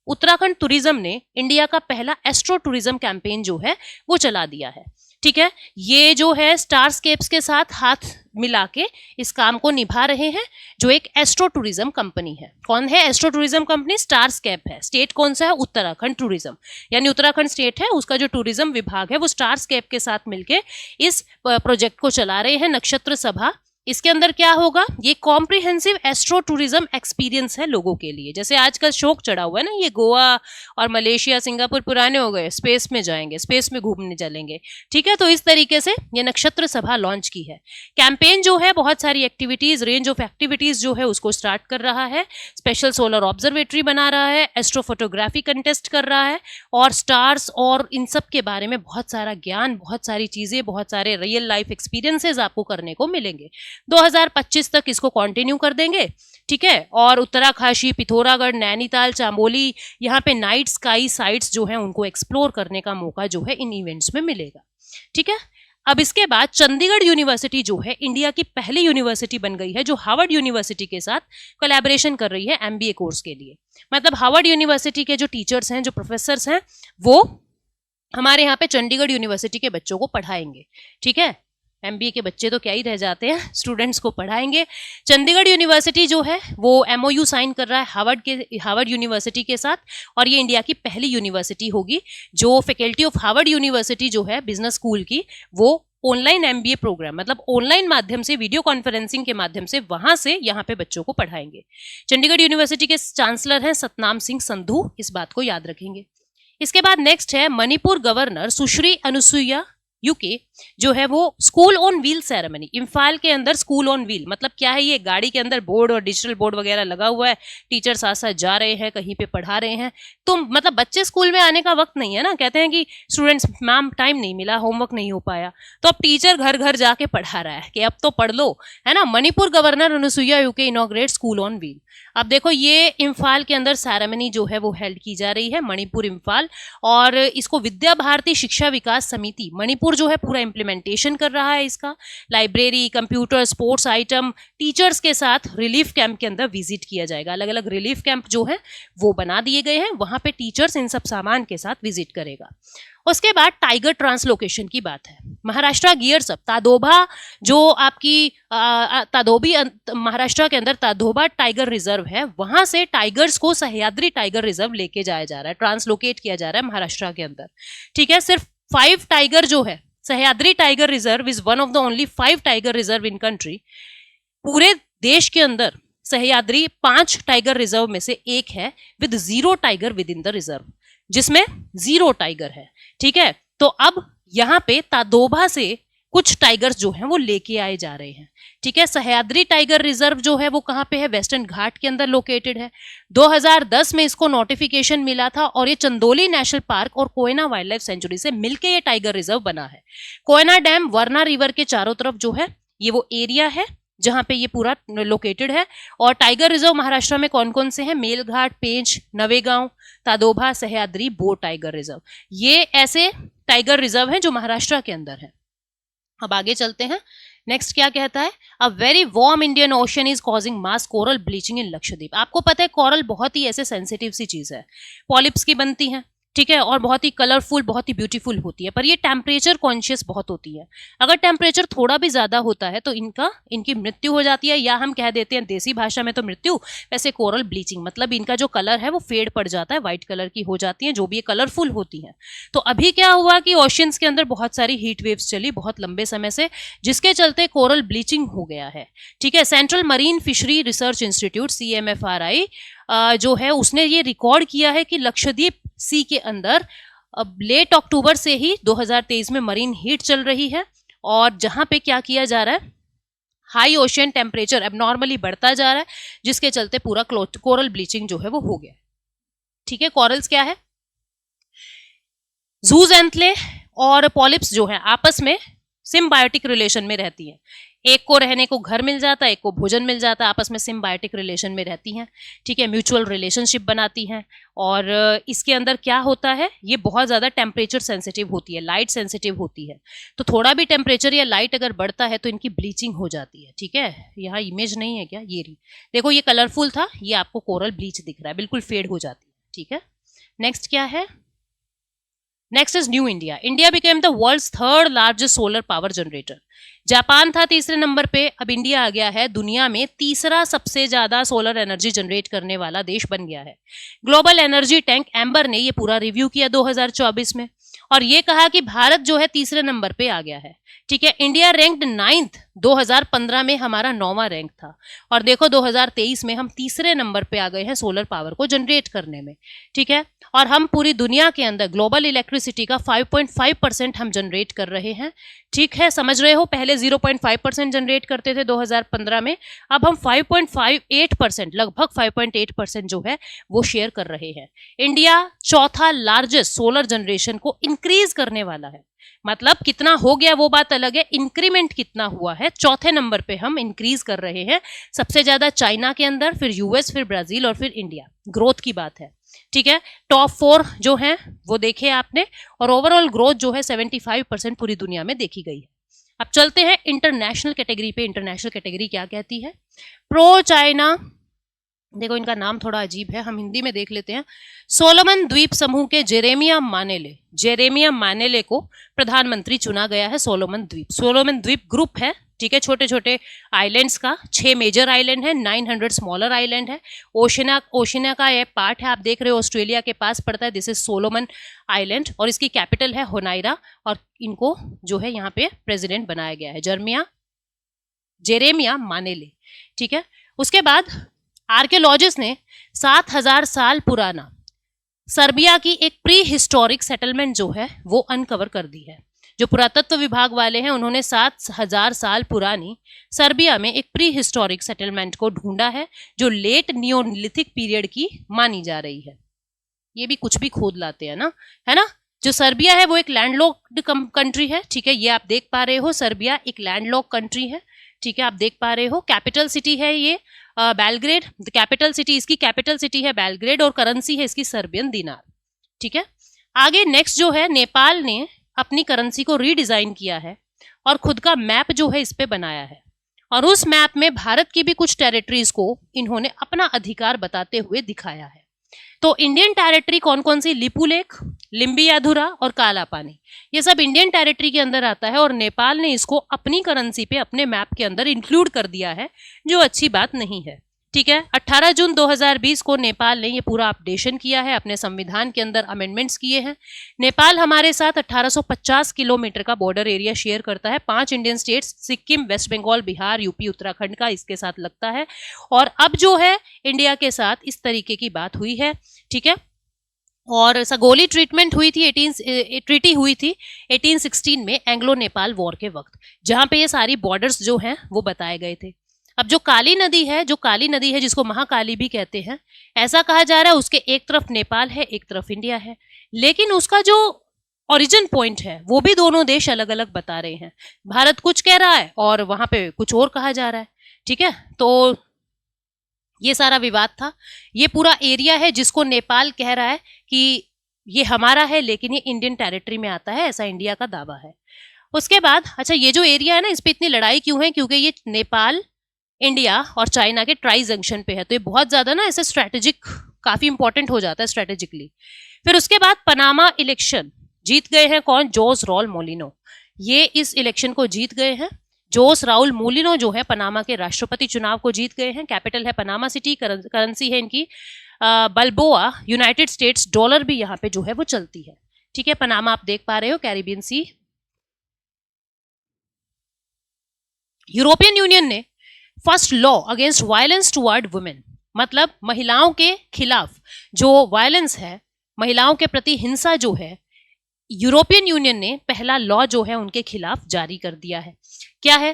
उत्तराखंड टूरिज्म ने इंडिया का पहला एस्ट्रो टूरिज्म कैंपेन जो है वो चला दिया है। ठीक है, ये जो है स्टारस्केप्स के साथ हाथ मिला के इस काम को निभा रहे हैं, जो एक एस्ट्रो टूरिज्म कंपनी है। कौन है एस्ट्रो टूरिज्म कंपनी? स्टारस्केप है। स्टेट कौन सा है? उत्तराखंड टूरिज्म, यानी उत्तराखंड स्टेट है, उसका जो टूरिज्म विभाग है वो स्टारस्केप के साथ मिलके इस प्रोजेक्ट को चला रहे हैं, नक्षत्र सभा। इसके अंदर क्या होगा? ये कॉम्प्रिहेंसिव एस्ट्रो टूरिज्म एक्सपीरियंस है लोगों के लिए। जैसे आजकल शौक चढ़ा हुआ है ना, ये गोवा और मलेशिया सिंगापुर पुराने हो गए, स्पेस में जाएंगे, स्पेस में घूमने चलेंगे। ठीक है, तो इस तरीके से ये नक्षत्र सभा लॉन्च की है। कैंपेन जो है बहुत सारी एक्टिविटीज, रेंज ऑफ एक्टिविटीज जो है उसको स्टार्ट कर रहा है। स्पेशल सोलर ऑब्जर्वेटरी बना रहा है, एस्ट्रो फोटोग्राफी कंटेस्ट कर रहा है, और स्टार्स और इन सब के बारे में बहुत सारा ज्ञान, बहुत सारी चीजें, बहुत सारे रियल लाइफ एक्सपीरियंसेस आपको करने को मिलेंगे। 2025 तक इसको कंटिन्यू कर देंगे। ठीक है, और उत्तराकाशी, पिथौरागढ़, नैनीताल, चामोली, यहाँ पे नाइट स्काई साइट्स जो हैं उनको एक्सप्लोर करने का मौका जो है इन इवेंट्स में मिलेगा। ठीक है, अब इसके बाद चंडीगढ़ यूनिवर्सिटी जो है इंडिया की पहली यूनिवर्सिटी बन गई है, जो हार्वर्ड यूनिवर्सिटी के साथ कोलैबोरेशन कर रही है MBA कोर्स के लिए। मतलब हार्वर्ड यूनिवर्सिटी के जो टीचर्स हैं, जो प्रोफेसर्स हैं, वो हमारे यहाँ पे चंडीगढ़ यूनिवर्सिटी के बच्चों को पढ़ाएंगे। ठीक है, MBA के बच्चे तो क्या ही रह जाते हैं, स्टूडेंट्स को पढ़ाएंगे। चंडीगढ़ यूनिवर्सिटी जो है वो MOU साइन कर रहा है हार्वर्ड यूनिवर्सिटी के साथ, और ये इंडिया की पहली यूनिवर्सिटी होगी जो फैकल्टी ऑफ हार्वर्ड यूनिवर्सिटी जो है बिजनेस स्कूल की, वो ऑनलाइन MBA प्रोग्राम, मतलब ऑनलाइन माध्यम से, वीडियो कॉन्फ्रेंसिंग के माध्यम से वहां से यहाँ पे बच्चों को पढ़ाएंगे। चंडीगढ़ यूनिवर्सिटी के चांसलर हैं सतनाम सिंह संधू, इस बात को याद रखेंगे। इसके बाद नेक्स्ट है मणिपुर गवर्नर सुश्री अनुसुईया यूके, जो है वो school on wheel ceremony. Imphal के अंदर स्कूल ऑन व्हील मतलब क्या है? ये गाड़ी के अंदर बोर्ड और डिजिटल बोर्ड वगैरह लगा हुआ है, टीचर साथ साथ जा रहे हैं, कहीं पे पढ़ा रहे हैं। तो मतलब बच्चे स्कूल में आने का वक्त नहीं है ना, कहते हैं कि स्टूडेंट्स मैम टाइम नहीं मिला, होमवर्क नहीं हो पाया, तो अब टीचर घर घर जाके पढ़ा रहा है कि अब तो पढ़ लो, है ना। Manipur governor Anusuiya UK inaugurate school on wheel. अब देखो, ये इम्फाल के अंदर सेरेमनी जो है वो हेल्ड की जा रही है, मणिपुर इम्फाल, और इसको विद्या भारती शिक्षा विकास समिति मणिपुर जो है पूरा इम्प्लीमेंटेशन कर रहा है इसका। Library, computer, sports item, teachers के साथ रिलीफ कैंप के अंदर विजिट किया जाएगा। अलग अलग रिलीफ कैंप जो है वो बना दिए गए हैं, वहां पे टीचर्स इन सब सामान के साथ विजिट करेगा। उसके बाद टाइगर ट्रांसलोकेशन की बात है। महाराष्ट्र गियर्स अप, ताडोबा जो आपकी महाराष्ट्र के अंदर ताडोबा टाइगर रिजर्व है, वहां से टाइगर्स को सह्याद्री टाइगर रिजर्व लेके जाया जा रहा है, ट्रांसलोकेट किया जा रहा है महाराष्ट्र के अंदर। ठीक है, सिर्फ 5 टाइगर जो है, Sahyadri tiger reserve is one of the only 5 tiger reserve in country. पूरे देश के अंदर सह्याद्री 5 टाइगर रिजर्व में से एक है, with 0 tiger with in the reserve, जिसमें 0 टाइगर है। ठीक है, तो अब यहाँ पे ताडोबा से कुछ टाइगर्स जो हैं वो लेके आए जा रहे हैं। ठीक है, सह्याद्री टाइगर रिजर्व जो है वो कहाँ पे है? वेस्टर्न घाट के अंदर लोकेटेड है। 2010 में इसको नोटिफिकेशन मिला था, और ये चंदोली नेशनल पार्क और कोयना वाइल्ड लाइफ सेंचुरी से मिलके ये टाइगर रिजर्व बना है। कोयना डैम वर्ना रिवर के चारों तरफ जो है ये वो एरिया है जहां पे ये पूरा लोकेटेड है। और टाइगर रिजर्व महाराष्ट्र में कौन कौन से हैं? मेलघाट, पेंच, नवेगांव, ताडोबा, सह्याद्री, बोर टाइगर रिजर्व, ये ऐसे टाइगर रिजर्व हैं जो महाराष्ट्र के अंदर है। अब आगे चलते हैं। नेक्स्ट क्या कहता है? A very warm Indian ocean is causing mass coral bleaching in Lakshadweep. आपको पता है कोरल बहुत ही ऐसे सेंसिटिव सी चीज है, पॉलिप्स की बनती है, ठीक है, और बहुत ही कलरफुल, बहुत ही ब्यूटीफुल होती है, पर ये टेम्परेचर कॉन्शियस बहुत होती है। अगर टेम्परेचर थोड़ा भी ज्यादा होता है तो इनकी मृत्यु हो जाती है, या हम कह देते हैं देसी भाषा में तो मृत्यु, वैसे कोरल ब्लीचिंग मतलब इनका जो कलर है वो फेड पड़ जाता है, व्हाइट कलर की हो जाती है, जो भी ये कलरफुल होती है। तो अभी क्या हुआ कि ओशियंस के अंदर बहुत सारी हीट वेव्स चली बहुत लंबे समय से, जिसके चलते कोरल ब्लीचिंग हो गया है। ठीक है, central marine fishery research institute CMFRI जो है उसने ये रिकॉर्ड किया है कि लक्षद्वीप सी के अंदर अब लेट अक्टूबर से ही 2023 में मरीन हीट चल रही है, और जहां पे क्या किया जा रहा है, हाई ओशियन टेम्परेचर एबनॉर्मली बढ़ता जा रहा है, जिसके चलते पूरा कोरल ब्लीचिंग जो है वो हो गया। ठीक है, कॉरल्स क्या है, जूजेंथले और पॉलिप्स जो है आपस में सिम्बायोटिक रिलेशन में रहती हैं। एक को रहने को घर मिल जाता है, एक को भोजन मिल जाता है, आपस में सिम्बायोटिक रिलेशन में रहती हैं। ठीक है, म्यूचुअल रिलेशनशिप बनाती हैं। और इसके अंदर क्या होता है, ये बहुत ज़्यादा टेम्परेचर सेंसिटिव होती है, लाइट सेंसिटिव होती है। तो थोड़ा भी टेम्परेचर या लाइट अगर बढ़ता है तो इनकी ब्लीचिंग हो जाती है। ठीक है, यहाँ इमेज नहीं है क्या, ये रही, देखो ये कलरफुल था, ये आपको कोरल ब्लीच दिख रहा है, बिल्कुल फेड हो जाती है। ठीक है, नेक्स्ट क्या है, next is new India. India became the world's third largest solar power generator. Japan था तीसरे नंबर पे, अब इंडिया आ गया है दुनिया में तीसरा सबसे ज्यादा सोलर एनर्जी जनरेट करने वाला देश बन गया है। ग्लोबल एनर्जी टैंक एम्बर ने ये पूरा रिव्यू किया 2024 में, और ये कहा कि भारत जो है तीसरे नंबर पे आ गया है। ठीक है, इंडिया रैंक्ड 9th, 2015 में हमारा 9वां रैंक था, और देखो 2023 में हम तीसरे नंबर पे आ गए हैं सोलर पावर को जनरेट करने में। ठीक है, और हम पूरी दुनिया के अंदर ग्लोबल इलेक्ट्रिसिटी का 5.5% हम जनरेट कर रहे हैं। ठीक है, समझ रहे हो, पहले 0.5% जनरेट करते थे 2015 में, अब हम 5.58%, लगभग 5.8% जो है वो शेयर कर रहे हैं। इंडिया चौथा लार्जेस्ट सोलर जनरेशन को इंक्रीज करने वाला है। मतलब कितना हो गया वो बात अलग है, इंक्रीमेंट कितना हुआ है, चौथे नंबर पे हम इंक्रीज कर रहे हैं। सबसे ज्यादा चाइना के अंदर, फिर यूएस, फिर ब्राजील और फिर इंडिया। ग्रोथ की बात है। ठीक है, टॉप 4 जो है वो देखे आपने, और ओवरऑल ग्रोथ जो है 75% पूरी दुनिया में देखी गई है। अब चलते हैं इंटरनेशनल कैटेगरी पे। इंटरनेशनल कैटेगरी क्या कहती है, प्रो चाइना, देखो इनका नाम थोड़ा अजीब है, हम हिंदी में देख लेते हैं। सोलोमन द्वीप समूह के जेरेमिया मानेले को प्रधानमंत्री चुना गया है। सोलोमन द्वीप ग्रुप है। ठीक है, छोटे छोटे आइलैंड्स का, 6 मेजर आइलैंड है, 900 स्मॉलर आइलैंड है। ओशिनिया का ये पार्ट है, आप देख रहे हो ऑस्ट्रेलिया के पास पड़ता है। दिस इज सोलोमन आइलैंड, और इसकी कैपिटल है होनाइरा, और इनको जो है यहाँ पे प्रेसिडेंट बनाया गया है जेरेमिया मानेले। ठीक है, उसके बाद आर्कियोलॉजिस्ट ने 7000 साल पुराना सर्बिया की एक प्री हिस्टोरिक सेटलमेंट जो है वो अनकवर कर दी है। जो पुरातत्व विभाग वाले हैं उन्होंने 7000 साल पुरानी सर्बिया में एक प्री हिस्टोरिक सेटलमेंट को ढूंढा है, जो लेट नियोलिथिक पीरियड की मानी जा रही है। ये भी कुछ भी खोद लाते हैं ना, है ना। जो सर्बिया है वो एक लैंडलॉक्ड कंट्री है। ठीक है, ये आप देख पा रहे हो, सर्बिया एक लैंडलॉक कंट्री है। ठीक है, आप देख पा रहे हो, कैपिटल सिटी है ये बेलग्रेड, कैपिटल सिटी, इसकी कैपिटल सिटी है बेलग्रेड, और करेंसी है इसकी सर्बियन दिनार। ठीक है, आगे नेक्स्ट जो है, नेपाल ने अपनी करेंसी को रीडिजाइन किया है और खुद का मैप जो है इस पे बनाया है, और उस मैप में भारत की भी कुछ टेरिटरीज को इन्होंने अपना अधिकार बताते हुए दिखाया है। तो इंडियन टेरिटरी कौन कौन सी, लिपुलेख, लिम्बियाधुरा और काला पानी, ये सब इंडियन टेरिटरी के अंदर आता है, और नेपाल ने इसको अपनी करेंसी पे अपने मैप के अंदर इंक्लूड कर दिया है, जो अच्छी बात नहीं है। ठीक है, 18 जून 2020 को नेपाल ने ये पूरा अपडेशन किया है, अपने संविधान के अंदर अमेंडमेंट्स किए हैं। नेपाल हमारे साथ 1850 किलोमीटर का बॉर्डर एरिया शेयर करता है। 5 Indian states, Sikkim, West Bengal, Bihar, UP, Uttarakhand का इसके साथ लगता है, और अब जो है इंडिया के साथ इस तरीके की बात हुई है। ठीक है, और सगोली ट्रीटमेंट हुई थी, ट्रीटी हुई थी 1816 में एंग्लो नेपाल वॉर के वक्त, जहां पे ये सारी बॉर्डर्स जो हैं वो बताए गए थे। अब जो काली नदी है जिसको महाकाली भी कहते हैं, ऐसा कहा जा रहा है उसके एक तरफ नेपाल है, एक तरफ इंडिया है, लेकिन उसका जो ओरिजिन पॉइंट है वो भी दोनों देश अलग अलग बता रहे हैं। भारत कुछ कह रहा है और वहां पे कुछ और कहा जा रहा है। ठीक है, तो ये सारा विवाद था। ये पूरा एरिया है जिसको नेपाल कह रहा है कि ये हमारा है, लेकिन ये इंडियन टेरिटरी में आता है, ऐसा इंडिया का दावा है। उसके बाद अच्छा, ये जो एरिया है ना, इस पे इतनी लड़ाई क्यों है, क्योंकि ये नेपाल, इंडिया और चाइना के ट्राई जंक्शन पे है, तो ये बहुत ज्यादा ना ऐसे स्ट्रेटेजिक, काफी इंपॉर्टेंट हो जाता है स्ट्रेटेजिकली। फिर उसके बाद पनामा इलेक्शन जीत गए हैं कौन, जोस राउल मोलिनो, ये इस इलेक्शन को जीत गए हैं। जोस राउल मोलिनो जो है पनामा के राष्ट्रपति चुनाव को जीत गए हैं। कैपिटल है पनामा सिटी, करेंसी है इनकी बल्बोआ, यूनाइटेड स्टेट्स डॉलर भी यहाँ पे जो है वो चलती है। ठीक है, पनामा आप देख पा रहे हो, कैरिबियन सी। यूरोपियन यूनियन ने first law against violence toward women, मतलब महिलाओं के खिलाफ जो वायलेंस है, महिलाओं के प्रति हिंसा जो है, यूरोपियन यूनियन ने पहला लॉ जो है उनके खिलाफ जारी कर दिया है। क्या है?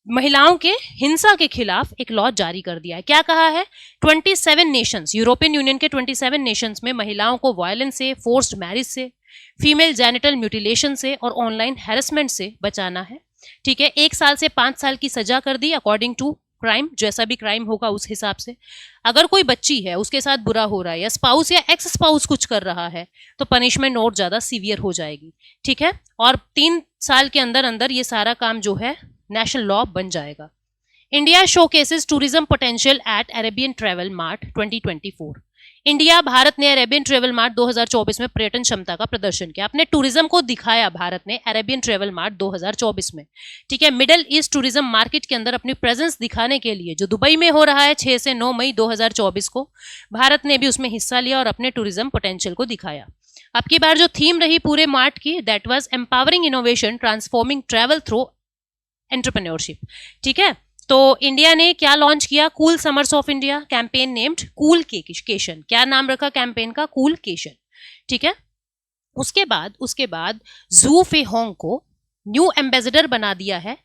महिलाओं के हिंसा के खिलाफ एक लॉ जारी कर दिया है। क्या कहा है? 27 नेशंस, यूरोपियन यूनियन के 27 नेशंस में महिलाओं को वायलेंस से, फोर्स्ड मैरिज से, फीमेल जेनिटल म्यूटिलेशन से और ऑनलाइन हैरेसमेंट से बचाना है। ठीक है, 1 साल से 5 साल की सजा कर दी अकॉर्डिंग टू क्राइम, जैसा भी क्राइम होगा उस हिसाब से। अगर कोई बच्ची है, उसके साथ बुरा हो रहा है, या स्पाउस या एक्स स्पाउस कुछ कर रहा है, तो पनिशमेंट और ज्यादा सीवियर हो जाएगी। ठीक है, और 3 साल के अंदर अंदर ये सारा काम जो है नेशनल लॉ बन जाएगा। India showcases tourism potential at Arabian travel mart 2024। India, Bharat ने अरेबियन ट्रेवल मार्ट 2024 में पर्यटन क्षमता का प्रदर्शन किया। अपने टूरिज्म को दिखाया भारत ने अरेबियन ट्रेवल मार्ट 2024 में। ठीक है, मिडल ईस्ट टूरिज्म मार्केट के अंदर अपनी प्रेजेंस दिखाने के लिए जो दुबई में हो रहा है 6 से 9 मई 2024 को, भारत ने भी उसमें हिस्सा लिया और अपने टूरिज्म पोटेंशियल को दिखाया। अब की बार जो थीम रही पूरे मार्ट की, that was empowering innovation transforming travel through entrepreneurship. ठीक है, तो इंडिया ने क्या लॉन्च किया? Cool summers of India campaign named coolcation. क्या नाम रखा कैंपेन का? Coolcation. ठीक है, उसके बाद जू फेहोंग को न्यू एम्बेसडर बना दिया है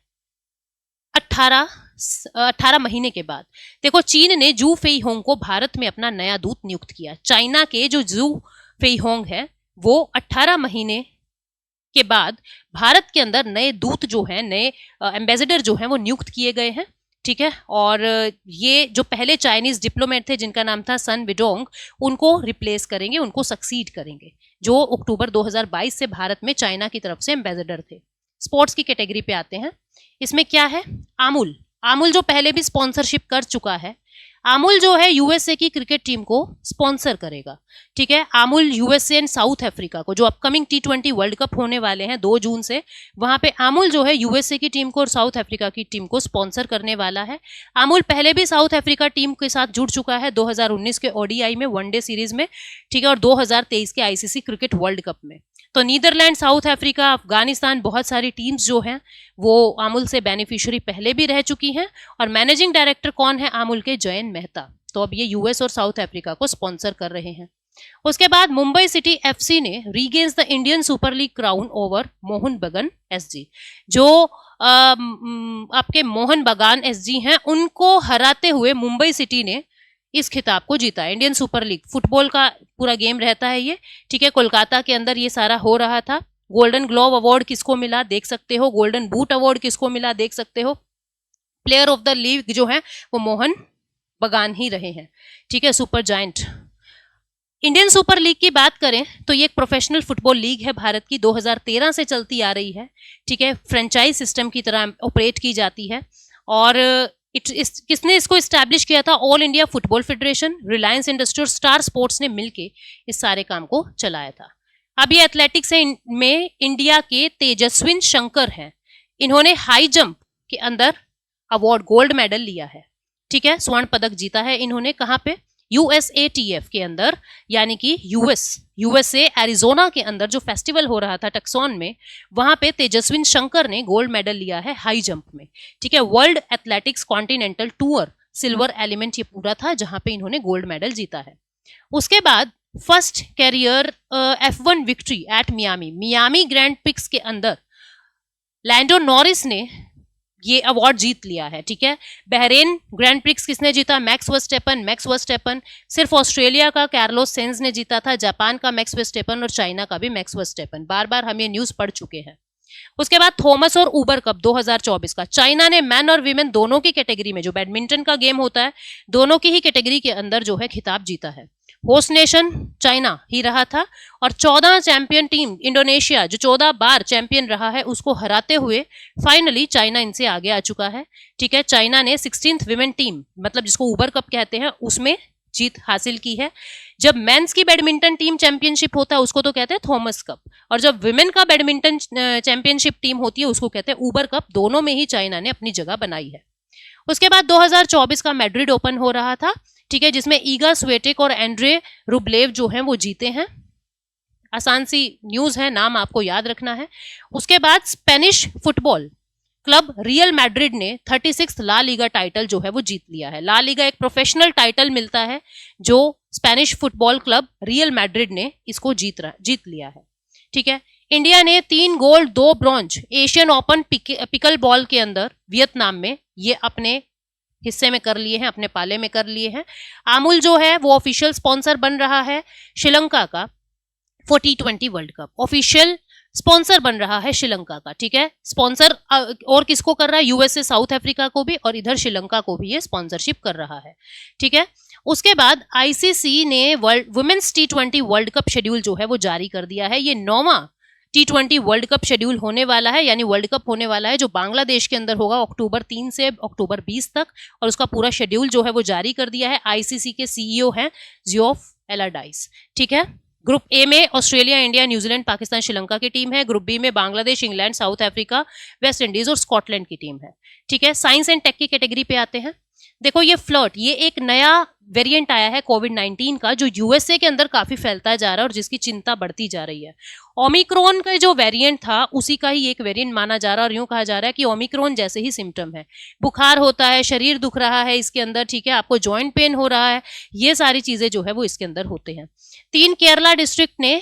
18 महीने के बाद। देखो, चीन ने जू फेहोंग को भारत में अपना नया दूत नियुक्त किया। चाइना के जो जू फेहोंग है वो 18 महीने के बाद भारत के अंदर नए दूत जो हैं, नए एम्बेसडर जो हैं वो नियुक्त किए गए हैं। ठीक है, और ये जो पहले चाइनीज डिप्लोमेट थे जिनका नाम था सन विडोंग, उनको रिप्लेस करेंगे, उनको सक्सीड करेंगे, जो अक्टूबर 2022 से भारत में चाइना की तरफ से एम्बेसडर थे। स्पोर्ट्स की कैटेगरी पे आते हैं। इसमें क्या है? आमुल जो पहले भी स्पॉन्सरशिप कर चुका है, आमुल जो है यूएसए की क्रिकेट टीम को स्पॉन्सर करेगा। ठीक है, आमुल यूएसए एंड साउथ अफ्रीका को, जो अपकमिंग T20 वर्ल्ड कप होने वाले हैं 2 जून से, वहां पे आमुल जो है यूएसए की टीम को और साउथ अफ्रीका की टीम को स्पॉन्सर करने वाला है। आमुल पहले भी साउथ अफ्रीका टीम के साथ जुड़ चुका है 2019 के ओडीआई में, वनडे सीरीज में। ठीक है, और 2023 के आईसीसी क्रिकेट वर्ल्ड कप में। तो नीदरलैंड, साउथ अफ्रीका, अफगानिस्तान, बहुत सारी टीम्स जो हैं वो आमुल से बेनिफिशियरी पहले भी रह चुकी हैं। और मैनेजिंग डायरेक्टर कौन है आमुल के? जयन मेहता। तो अब ये यूएस और साउथ अफ्रीका को स्पॉन्सर कर रहे हैं। उसके बाद मुंबई सिटी एफसी ने regains the Indian super league crown over Mohun Bagan SG. जो आपके मोहन बगान एसजी हैं, उनको हराते हुए मुंबई सिटी ने इस खिताब को जीता। इंडियन सुपर लीग फुटबॉल का पूरा गेम रहता है ये। ठीक है, कोलकाता के अंदर ये सारा हो रहा था। गोल्डन ग्लोव अवार्ड किसको मिला देख सकते हो, गोल्डन बूट अवार्ड किसको मिला देख सकते हो। प्लेयर ऑफ द लीग जो है वो मोहन बगान ही रहे हैं। ठीक है, super giant. Indian super league की बात करें तो ये एक प्रोफेशनल फुटबॉल लीग है भारत की, 2013 से चलती आ रही है। ठीक है, फ्रेंचाइज सिस्टम की तरह ऑपरेट की जाती है। और किसने इसको इस्टेब्लिश किया था? All India football federation, Reliance industry और स्टार स्पोर्ट्स ने मिलके इस सारे काम को चलाया था। अब ये एथलेटिक्स में इंडिया के तेजस्विन शंकर हैं। इन्होंने हाई जंप के अंदर अवार्ड, गोल्ड मेडल लिया है। ठीक है, स्वर्ण पदक जीता है इन्होंने। कहाँ पे? USATF के अंदर, यानी कि यूएसए एरिजोना के अंदर जो फेस्टिवल हो रहा था टक्सॉन में, वहां पे तेजस्विन शंकर ने गोल्ड मेडल लिया है हाई जंप में। ठीक है, world athletics continental tour silver element ये पूरा था जहां पे इन्होंने गोल्ड मेडल जीता है। उसके बाद first career F1 victory at Miami Grand Prix के अंदर लैंडो नॉरिस ने ये अवार्ड जीत लिया है। ठीक है, बहरेन ग्रैंड प्रिक्स किसने जीता? Max Verstappen. सिर्फ ऑस्ट्रेलिया का कार्लोस सेंज ने जीता था, जापान का मैक्स वर्स्टेपन और चाइना का भी मैक्स वर्स्टेपन। बार बार हम ये न्यूज पढ़ चुके हैं। उसके बाद थॉमस और ऊबर कप 2024 का, चाइना ने मैन और वीमेन दोनों की कैटेगरी में, जो बैडमिंटन का गेम होता है, दोनों की ही कैटेगरी के अंदर जो है खिताब जीता है। होस्ट नेशन चाइना ही रहा था। और 14 चैंपियन टीम इंडोनेशिया, जो 14 बार चैंपियन रहा है, उसको हराते हुए फाइनली चाइना इनसे आगे आ चुका है। ठीक है, चाइना ने 16th विमेन टीम, मतलब जिसको ऊबर कप कहते हैं, उसमें जीत हासिल की है। जब मेंस की बैडमिंटन टीम चैंपियनशिप होता है उसको तो कहते हैं थॉमस कप, और जब विमेन का बैडमिंटन चैंपियनशिप टीम होती है उसको कहते हैं ऊबर कप। दोनों में ही चाइना ने अपनी जगह बनाई है। उसके बाद 2024 का मैड्रिड ओपन हो रहा था। ठीक है, जिसमें ईगा स्वेटेक और एंड्रे रुब्लेव जो हैं वो जीते हैं। आसान सी न्यूज है, नाम आपको याद रखना है। उसके बाद Spanish football club real Madrid ने 36 ला लीगा टाइटल जो है वो जीत लिया है। ला लीगा एक प्रोफेशनल टाइटल मिलता है जो Spanish football club real Madrid ने इसको जीत लिया है। ठीक है, इंडिया ने 3 gold 2 bronze Asian open pickle ball के अंदर वियतनाम में ये अपने हिस्से में कर लिए हैं, अपने पाले में कर लिए हैं। अमूल जो है वो ऑफिशियल स्पॉन्सर बन रहा है श्रीलंका का for T20 world cup. Official sponsor बन रहा है श्रीलंका का, ठीक है। स्पॉन्सर और किसको कर रहा है? यूएसए साउथ अफ्रीका को भी और इधर श्रीलंका को भी ये स्पॉन्सरशिप कर रहा है, ठीक है। उसके बाद आईसीसी ने women's T20 world cup schedule जो है वो जारी कर दिया है। ये 9वां T20 वर्ल्ड कप शेड्यूल होने वाला है, यानी वर्ल्ड कप होने वाला है जो बांग्लादेश के अंदर होगा अक्टूबर 3 से अक्टूबर 20 तक, और उसका पूरा शेड्यूल जो है वो जारी कर दिया है। आईसीसी के सीईओ हैं जियोफ एलाडाइस, ठीक है। ग्रुप ए में Australia, India, New Zealand, Pakistan, Sri Lanka की टीम है। ग्रुप बी में Bangladesh, England, south Africa, West Indies और स्कॉटलैंड की टीम है, ठीक है। साइंस एंड टेक की कैटेगरी पे आते हैं। देखो ये फ्लर्ट, ये एक नया वेरिएंट आया है कोविड-19 का जो यूएसए के अंदर काफी फैलता जा रहा है और जिसकी चिंता बढ़ती जा रही है। ओमिक्रॉन का जो वेरिएंट था उसी का ही एक वेरिएंट माना जा रहा है और यूं कहा जा रहा है कि ओमिक्रॉन जैसे ही सिम्टम है, बुखार होता है, शरीर दुख रहा है इसके अंदर, ठीक है, आपको जॉइंट पेन हो रहा है, ये सारी चीजें जो है वो इसके अंदर होते हैं। 3 केरला डिस्ट्रिक्ट ने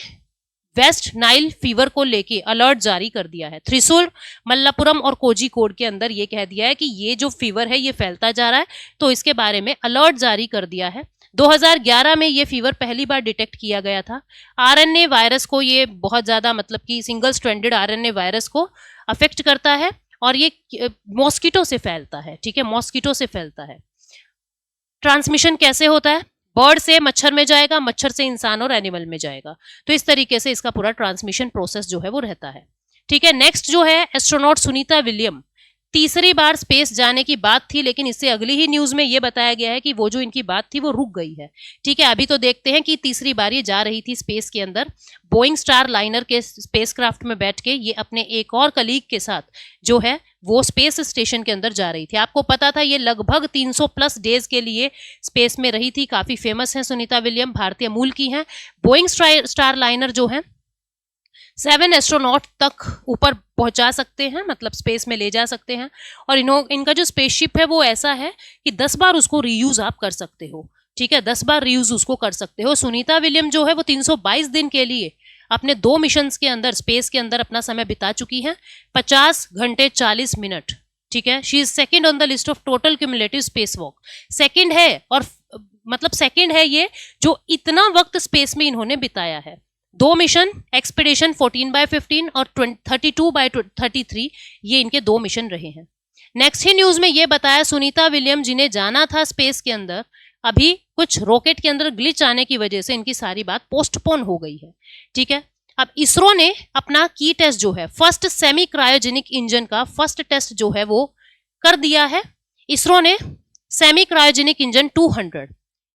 वेस्ट नाइल फीवर को लेके अलर्ट जारी कर दिया है। थ्रिसुर, मल्लापुरम और कोझिकोड के अंदर ये कह दिया है कि ये जो फीवर है ये फैलता जा रहा है, तो इसके बारे में अलर्ट जारी कर दिया है। 2011 में ये फीवर पहली बार डिटेक्ट किया गया था। आरएनए वायरस को ये बहुत ज्यादा मतलब कि सिंगल स्ट्रैंडेड आरएनए वायरस को अफेक्ट करता है और ये मॉस्किटो से फैलता है, ठीक है, मॉस्किटो से फैलता है। ट्रांसमिशन कैसे होता है? बर्ड से मच्छर में जाएगा, मच्छर से इंसान और एनिमल में जाएगा, तो इस तरीके से इसका पूरा ट्रांसमिशन प्रोसेस जो है वो रहता है, ठीक है। नेक्स्ट जो है एस्ट्रोनॉट सुनीता विलियम, तीसरी बार स्पेस जाने की बात थी, लेकिन इससे अगली ही न्यूज में ये बताया गया है कि वो जो इनकी बात थी वो रुक गई है, ठीक है। अभी तो देखते हैं कि तीसरी बार ये जा रही थी स्पेस के अंदर, बोइंग स्टार लाइनर के स्पेसक्राफ्ट में बैठ के ये अपने एक और कलीग के साथ जो है वो स्पेस स्टेशन के अंदर जा रही थी। आपको पता था ये लगभग 300 प्लस डेज के लिए स्पेस में रही थी। काफी फेमस है सुनीता विलियम, भारतीय मूल की हैं। बोइंग स्टार लाइनर जो है 7 एस्ट्रोनॉट तक ऊपर पहुंचा सकते हैं, मतलब स्पेस में ले जा सकते हैं, और इनका जो स्पेसशिप है वो ऐसा है कि 10 बार उसको रीयूज आप कर सकते हो, ठीक है, 10 बार रीयूज उसको कर सकते हो। सुनीता विलियम जो है वो 322 दिन के लिए अपने 2 मिशंस के अंदर स्पेस के अंदर अपना समय बिता चुकी हैं, 50 घंटे 40 मिनट, ठीक है। She is second on the list of total cumulative space walk, second है, और मतलब सेकंड है ये जो इतना वक्त स्पेस में इन्होंने बिताया है। 2 मिशन एक्सपीडिशन 14/15 और 32/33 ये इनके 2 मिशन रहे हैं। नेक्स्ट ही न्यूज में ये बताया सुनीता विलियम जिन्हें जाना था स्पेस के अंदर, अभी कुछ रॉकेट के अंदर ग्लिच आने की वजह से इनकी सारी बात पोस्टपोन हो गई है, ठीक है। अब इसरो ने अपना की टेस्ट जो है फर्स्ट सेमी क्रायोजेनिक इंजन का फर्स्ट टेस्ट जो है वो कर दिया है। इसरो ने सेमी क्रायोजेनिक इंजन 200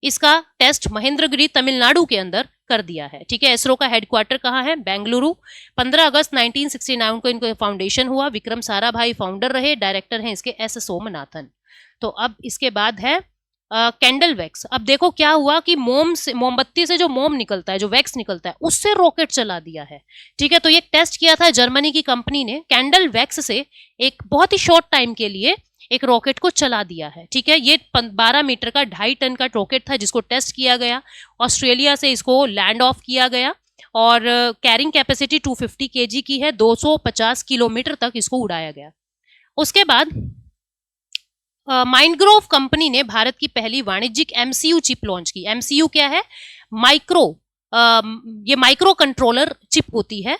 इसका टेस्ट महेंद्रगिरी तमिलनाडु के अंदर कर दिया है, ठीक है। इसरो का हेडक्वार्टर कहाँ है? बेंगलुरु। 15 अगस्त 1969 को इनको फाउंडेशन हुआ। विक्रम साराभाई फाउंडर रहे, डायरेक्टर हैं इसके एस सोमनाथन। तो अब इसके बाद है कैंडल वैक्स। अब देखो क्या हुआ कि मोमबत्ती से जो मोम निकलता है, जो वैक्स निकलता है, उससे रॉकेट चला दिया है, ठीक है। तो ये टेस्ट किया था जर्मनी की कंपनी ने, कैंडल वैक्स से एक बहुत ही शॉर्ट टाइम के लिए एक रॉकेट को चला दिया है, ठीक है। ये 12 मीटर का 2.5 टन का रॉकेट था जिसको टेस्ट किया गया। ऑस्ट्रेलिया से इसको लैंड ऑफ किया गया और कैरिंग कैपेसिटी 250 kg की है, 250 किलोमीटर तक इसको उड़ाया गया। उसके बाद माइंडग्रोव कंपनी ने भारत की पहली वाणिज्यिक MCU चिप लॉन्च की। MCU क्या है? ये माइक्रो कंट्रोलर चिप होती है।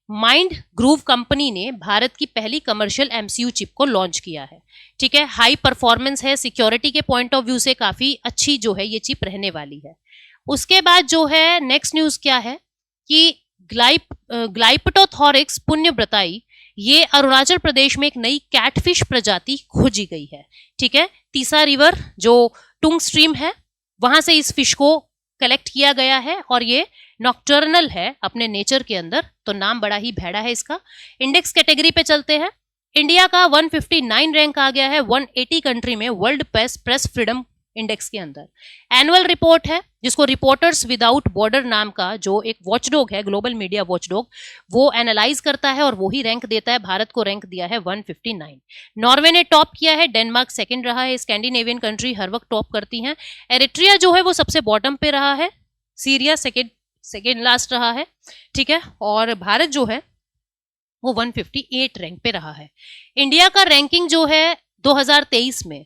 माइंड ग्रूव कंपनी ने भारत की पहली कमर्शियल MCU चिप को लॉन्च किया है, ठीक है। हाई परफॉर्मेंस है, सिक्योरिटी के पॉइंट ऑफ व्यू से काफी अच्छी जो है ये चिप रहने वाली है। उसके बाद जो है नेक्स्ट न्यूज क्या है कि ग्लाइपटोथोरिक्स पुण्यव्रताई, ये अरुणाचल प्रदेश में एक नई कैटफिश प्रजाति खोजी गई है, ठीक है। तीसा रिवर जो टुंग स्ट्रीम है वहां से इस फिश को कलेक्ट किया गया है और ये नॉक्टर्नल है अपने नेचर के अंदर, तो नाम बड़ा ही भैड़ा है इसका। इंडेक्स कैटेगरी पे चलते हैं। इंडिया का 159 रैंक आ गया है 180 कंट्री में वर्ल्ड प्रेस फ्रीडम इंडेक्स के अंदर। एनुअल रिपोर्ट है जिसको रिपोर्टर्स विदाउट बॉर्डर नाम का जो एक वॉचडॉग है, ग्लोबल मीडिया वॉचडॉग, वो एनालाइज करता है और वो ही रैंक देता है। भारत को रैंक दिया है 159। नॉर्वे ने टॉप किया है, डेनमार्क सेकंड रहा है। स्कैंडिनेवियन कंट्री हर वक्त टॉप करती हैं। एरिट्रिया जो है वो सबसे बॉटम पे रहा है। सीरिया सेकंड लास्ट रहा है, ठीक है। और भारत जो है वो 158 रैंक पे रहा है। इंडिया का रैंकिंग जो है 2023 में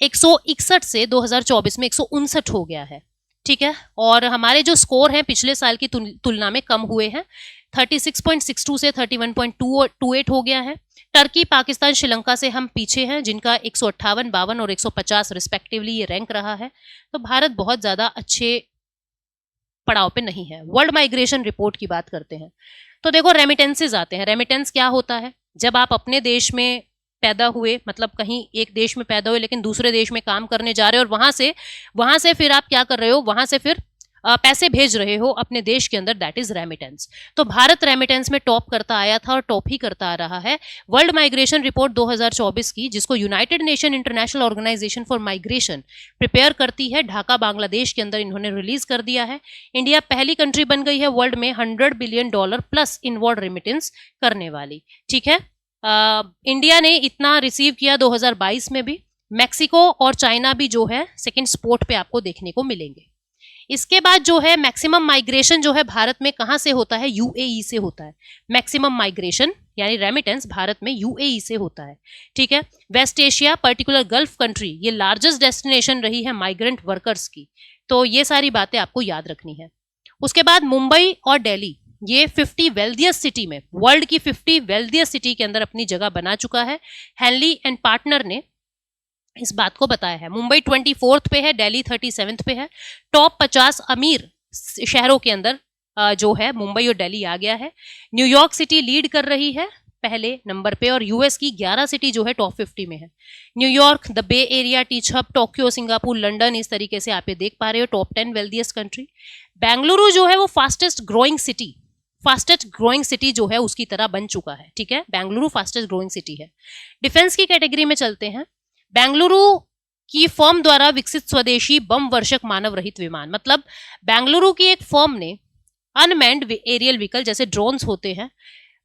161 से 2024 में 159 हो गया है, ठीक है। और हमारे जो स्कोर हैं पिछले साल की तुलना में कम हुए हैं, 36.62 से 31.28 हो गया है। टर्की, पाकिस्तान, श्रीलंका से हम पीछे हैं, जिनका 158, 52 और 150 रिस्पेक्टिवली ये रैंक रहा है। तो भारत बहुत ज्यादा अच्छे पड़ाव पे नहीं है। वर्ल्ड माइग्रेशन रिपोर्ट की बात करते हैं तो देखो रेमिटेंसेज आते हैं। रेमिटेंस क्या होता है? जब आप अपने देश में पैदा हुए, मतलब कहीं एक देश में पैदा हुए लेकिन दूसरे देश में काम करने जा रहे हो, और वहां से फिर आप क्या कर रहे हो, वहां से फिर पैसे भेज रहे हो अपने देश के अंदर, दैट इज रेमिटेंस। तो भारत रेमिटेंस में टॉप करता आया था और टॉप ही करता आ रहा है। वर्ल्ड माइग्रेशन रिपोर्ट 2024 की, जिसको United Nation International Organisation for Migration prepare करती है, ढाका बांग्लादेश के अंदर इन्होंने रिलीज कर दिया है। इंडिया पहली कंट्री बन गई है वर्ल्ड में $100 बिलियन प्लस इनवर्ड रेमिटेंस करने वाली, ठीक है। इंडिया ने इतना रिसीव किया 2022 में भी। मैक्सिको और चाइना भी जो है सेकंड स्पॉट पे आपको देखने को मिलेंगे। इसके बाद जो है मैक्सिमम माइग्रेशन जो है भारत में कहां से होता है? यूएई से होता है। मैक्सिमम माइग्रेशन यानी रेमिटेंस भारत में यूएई से होता है, ठीक है। West Asia, particular Gulf country, ये लार्जेस्ट डेस्टिनेशन रही है माइग्रेंट वर्कर्स की। तो ये सारी बातें आपको याद रखनी है। उसके बाद मुंबई और दिल्ली, ये 50 वेल्दियस्ट सिटी में, वर्ल्ड की 50 वेल्दियस्ट सिटी के अंदर अपनी जगह बना चुका है। हैनली एंड पार्टनर ने इस बात को बताया है। मुंबई 24th पे है, दिल्ली 37th पे है। टॉप 50 अमीर शहरों के अंदर जो है मुंबई और दिल्ली आ गया है। न्यूयॉर्क सिटी लीड कर रही है पहले नंबर पे, और यूएस की 11 सिटी जो है टॉप 50 में है। New York, the Bay Area, tech hub, Tokyo, Singapore, London, इस तरीके से आप ये देख पा रहे हो टॉप 10 वेल्दियस्ट कंट्री। बेंगलुरु जो है वो फास्टेस्ट ग्रोइंग सिटी जो है उसकी तरह बन चुका है, ठीक है। बेंगलुरु फास्टेस्ट ग्रोइंग सिटी है। डिफेंस की कैटेगरी में चलते हैं। बेंगलुरु की फर्म द्वारा विकसित स्वदेशी बम वर्षक मानव रहित विमान, मतलब बेंगलुरु की एक फर्म ने अनमैन्ड एरियल व्हीकल, जैसे ड्रोन्स होते हैं,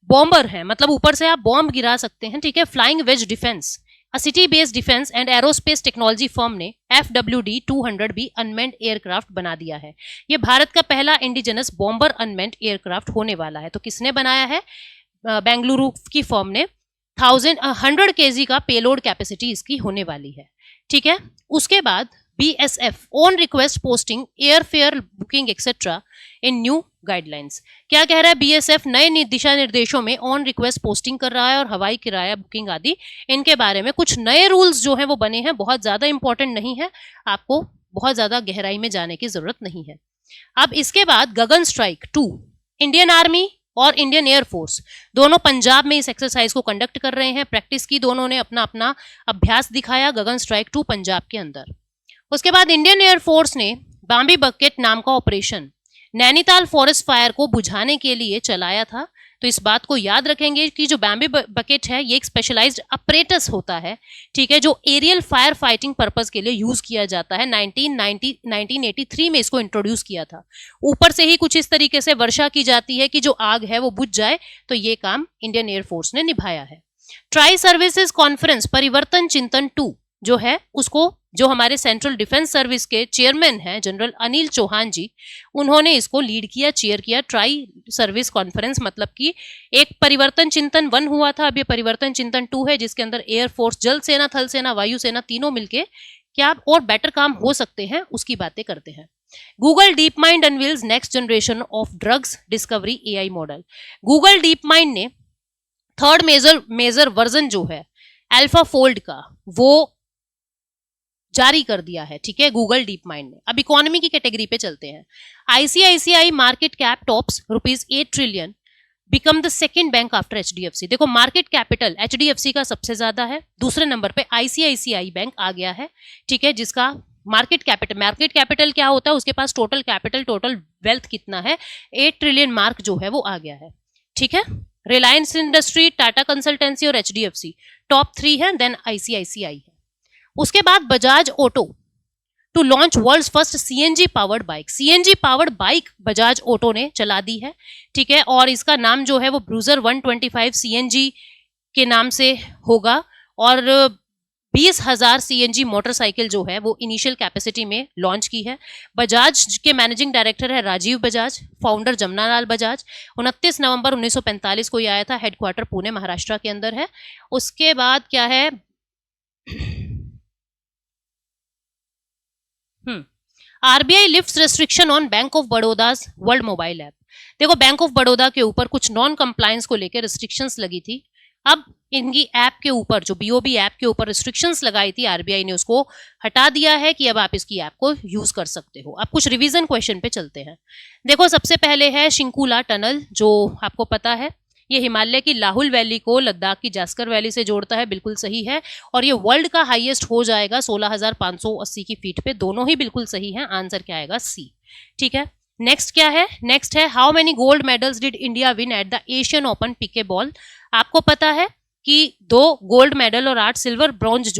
बॉम्बर हैं, मतलब ऊपर से आप बॉम्ब गिरा सकते हैं, ठीक है। Flying Wedge Defence, a city based defence and aerospace technology firm ने FWD-200B अनमैन्ड एयरक्राफ्ट बना दिया है। यह भारत का पहला इंडिजिनस बॉम्बर अनमैन्ड एयरक्राफ्ट होने वाला है। तो किसने बनाया है? बेंगलुरु की फर्म ने। 100 kg का पेलोड कैपेसिटी इसकी होने वाली है, ठीक है। उसके बाद BSF on request posting airfare booking etcetera in new guidelines. क्या कह रहा है? BSF नए दिशा निर्देशों में ऑन रिक्वेस्ट पोस्टिंग कर रहा है, और हवाई किराया बुकिंग आदि इनके बारे में कुछ नए रूल्स जो हैं वो बने हैं। बहुत ज्यादा इंपॉर्टेंट नहीं है, आपको बहुत ज्यादा गहराई में जाने की जरूरत नहीं है। अब इसके बाद गगन स्ट्राइक 2, इंडियन आर्मी और इंडियन एयरफोर्स दोनों पंजाब में इस एक्सरसाइज को कंडक्ट कर रहे हैं। प्रैक्टिस की दोनों ने, अपना अपना अभ्यास दिखाया गगन स्ट्राइक 2 पंजाब के अंदर। उसके बाद इंडियन एयरफोर्स ने बाम्बी बकेट नाम का ऑपरेशन नैनीताल फॉरेस्ट फायर को बुझाने के लिए चलाया था। तो इस बात को याद रखेंगे कि जो बैम्बी बकेट है ये एक स्पेशलाइज्ड अपरेटस होता है, ठीक है, जो एरियल फायर फाइटिंग पर्पस के लिए यूज किया जाता है। 1983 में इसको इंट्रोड्यूस किया था। ऊपर से ही कुछ इस तरीके से वर्षा की जाती है कि जो आग है वो बुझ जाए। तो ये काम इंडियन एयरफोर्स ने निभाया है। ट्राई सर्विसेज कॉन्फ्रेंस परिवर्तन चिंतन 2 जो है उसको, जो हमारे सेंट्रल डिफेंस सर्विस के चेयरमैन हैं जनरल अनिल चौहान जी, उन्होंने इसको लीड किया, चेयर किया। ट्राई सर्विस कॉन्फ्रेंस मतलब कि एक परिवर्तन चिंतन 1 हुआ था, अब ये परिवर्तन चिंतन 2 है, जिसके अंदर एयरफोर्स, जल सेना, थल सेना, वायु सेना तीनों मिलके क्या और बेटर काम हो सकते हैं उसकी बातें करते हैं। Google deep mind unveils next generation of drugs discovery AI model. Google deep mind ने थर्ड मेजर वर्जन जो है अल्फा फोल्ड का वो जारी कर दिया है, ठीक है, गूगल डीप माइंड ने। अब इकोनॉमी की कैटेगरी पे चलते हैं। ICICI market cap tops ₹8 trillion, become the second bank after HDFC। देखो मार्केट कैपिटल HDFC का सबसे ज्यादा है, दूसरे नंबर पे ICICI बैंक आ गया है, ठीक है, जिसका मार्केट कैपिटल क्या होता है? उसके पास टोटल कैपिटल, टोटल वेल्थ कितना है? 8 ट्रिलियन मार्क जो है वो आ गया है, ठीक है। रिलायंस इंडस्ट्री, टाटा कंसल्टेंसी और HDFC टॉप 3 है, देन ICICI है। उसके बाद Bajaj auto to launch world's first CNG powered bike. CNG powered bike Bajaj auto ने चला दी है, ठीक है, और इसका नाम जो है वो ब्रूजर 125 CNG के नाम से होगा। और 20,000 CNG मोटरसाइकिल जो है वो इनिशियल कैपेसिटी में लॉन्च की है। बजाज के मैनेजिंग डायरेक्टर है राजीव बजाज, फाउंडर जमनालाल बजाज। 29 नवंबर 1945 को ये आया था, हेडक्वार्टर पुणे महाराष्ट्र के अंदर है। उसके बाद क्या है, RBI lifts restriction on Bank of Baroda's world mobile app. देखो, बैंक ऑफ बड़ौदा के ऊपर कुछ नॉन कंप्लायंस को लेकर रिस्ट्रिक्शंस लगी थी। अब इनकी ऐप के ऊपर, जो बीओबी ऐप के ऊपर रिस्ट्रिक्शंस लगाई थी, आरबीआई ने उसको हटा दिया है कि अब आप इसकी ऐप को यूज कर सकते हो। अब कुछ रिवीजन क्वेश्चन पे चलते हैं। देखो, सबसे पहले है शिंकुला टनल, जो आपको पता है ये हिमालय की लाहुल वैली को लद्दाख की जास्कर वैली से जोड़ता है, बिल्कुल सही है। और ये वर्ल्ड का हाईएस्ट हो जाएगा 16,580 की फीट पे, दोनों ही बिल्कुल सही है। आंसर क्या आएगा? सी। ठीक है, नेक्स्ट क्या है? नेक्स्ट है how many gold medals did India win at the Asian open पिके बॉल। आपको पता है कि 2 गोल्ड मेडल और 8 सिल्वर ब्रॉन्ज,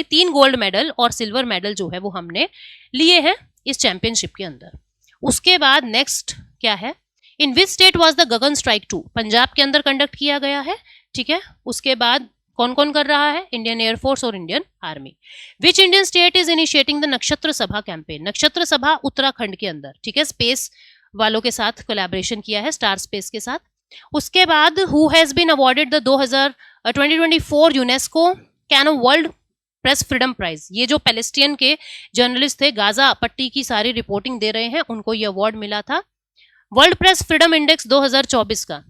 3 गोल्ड मेडल और सिल्वर मेडल जो है वो हमने लिए हैं इस चैंपियनशिप के अंदर। उसके बाद नेक्स्ट क्या है? In which state was the Gagan strike 2? Punjab के अंदर कंडक्ट किया गया है। ठीक है, उसके बाद कौन कौन कर रहा है? इंडियन एयरफोर्स और Indian army. Which Indian state is initiating the नक्षत्र सभा कैंपेन? नक्षत्र सभा उत्तराखंड के अंदर। ठीक है, स्पेस वालों के साथ कोलैबोरेशन किया है, स्टार स्पेस के साथ। उसके बाद who has been awarded the 2024 UNESCO Cano World Press Freedom Prize. ये जो पैलेस्टीन के जर्नलिस्ट थे, गाजा पट्टी की सारी रिपोर्टिंग दे रहे हैं, उनको ये अवार्ड मिला था। वर्ल्ड प्रेस फ्रीडम इंडेक्स 2024 का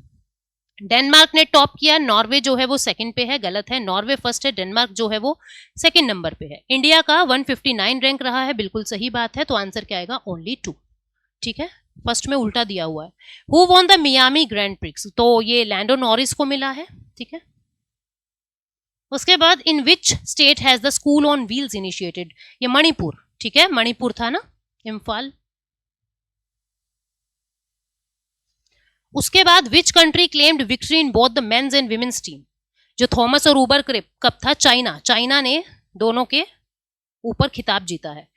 डेनमार्क ने टॉप किया, नॉर्वे जो है वो सेकंड पे है, गलत है, नॉर्वे फर्स्ट है, डेनमार्क जो है वो सेकंड नंबर पे है। इंडिया का 159 रैंक रहा है, बिल्कुल सही बात है, तो आंसर क्या आएगा? ओनली 2। ठीक है, फर्स्ट में उल्टा दिया हुआ है। Who won the Miami Grand prix? तो ये लैंडो नॉरिस को मिला है। ठीक है, उसके बाद in which state has the school on wheels initiated? ये मणिपुर। ठीक है, मणिपुर था ना, इम्फाल। उसके बाद which country claimed victory in both the men's and women's team? जो थॉमस और ऊबर कप था, चाइना ने दोनों के ऊपर खिताब जीता है।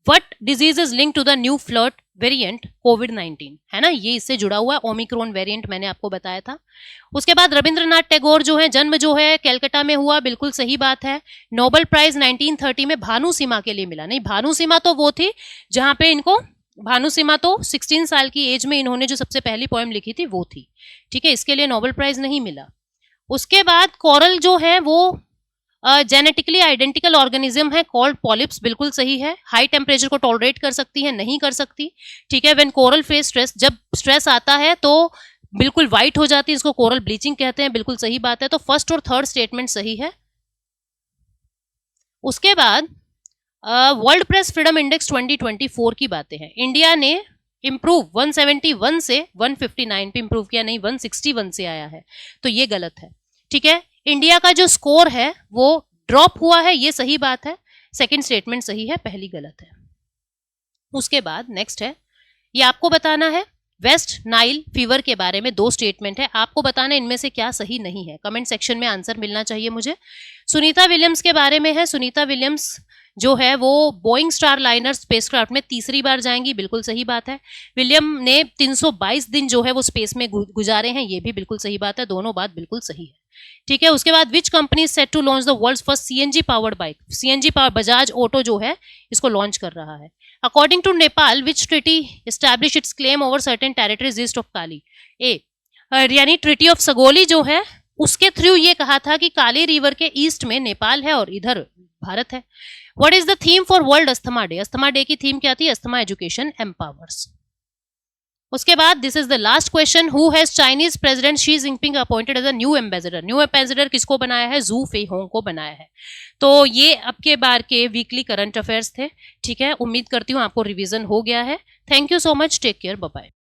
What disease is linked to the new FLiRT variant कोविड-19? है ना, ये इससे जुड़ा हुआ है, ओमिक्रॉन वेरिएंट मैंने आपको बताया था। उसके बाद रविंद्रनाथ टैगोर जो है, जन्म जो है कलकत्ता में हुआ, बिल्कुल सही बात है। नोबेल प्राइज 1930 में भानुसीमा के लिए मिला। नहीं, भानुसीमा तो वो थी जहां पे इनको, भानुसीमा तो 16 साल की एज में इन्होंने जो सबसे पहली पोएम लिखी थी वो थी। ठीक है, इसके लिए नोबेल प्राइज नहीं मिला। उसके बाद कोरल जो है वो जेनेटिकली आइडेंटिकल ऑर्गेनिज्म है, कॉल्ड पॉलिप्स, बिल्कुल सही है। हाई टेम्परेचर को टॉलरेट कर सकती है, नहीं कर सकती। ठीक है, व्हेन कोरल फेस स्ट्रेस, जब स्ट्रेस आता है तो बिल्कुल व्हाइट हो जाती है, इसको कोरल ब्लीचिंग कहते हैं, बिल्कुल सही बात है। तो फर्स्ट और थर्ड स्टेटमेंट सही है। उसके बाद वर्ल्ड प्रेस फ्रीडम इंडेक्स 2024 की बातें हैं। इंडिया ने इंप्रूव 171 से 159 पे इंप्रूव किया, नहीं 161 से आया है, तो ये गलत है। ठीक है, इंडिया का जो स्कोर है वो ड्रॉप हुआ है, ये सही बात है। सेकंड स्टेटमेंट सही है, पहली गलत है। उसके बाद नेक्स्ट है, ये आपको बताना है वेस्ट नाइल फीवर के बारे में 2 स्टेटमेंट है, आपको बताना इनमें से क्या सही नहीं है। कमेंट सेक्शन में आंसर मिलना चाहिए मुझे। सुनीता विलियम्स के बारे में है, सुनीता विलियम्स जो है वो बोइंग स्टार लाइनर स्पेसक्राफ्ट में तीसरी बार जाएंगी, बिल्कुल सही बात है। विलियम ने 322 दिन जो है वो स्पेस में गुजारे हैं, ये भी बिल्कुल सही बात है, दोनों बात बिल्कुल सही है। ठीक है, उसके बाद which company set to launch the world's first CNG powered bike? CNG power Bajaj Auto जो है इसको लॉन्च कर रहा है। According to Nepal which treaty establish its claim over certain territories east of Kali? यानी ट्रिटी ऑफ सगोली जो है उसके थ्रू ये कहा था कि काली रिवर के ईस्ट में नेपाल है और इधर भारत है। What is the theme for World asthma day? Asthma day की थीम क्या थी? Asthma education empowers. उसके बाद this is the last question, who has Chinese President Xi Jinping appointed as a new ambassador? New ambassador किसको बनाया है? जू फेहोंग को बनाया है। तो ये अब के बार के वीकली करंट अफेयर्स थे। ठीक है, उम्मीद करती हूँ आपको रिवीजन हो गया है। Thank you so much, take care, bye bye.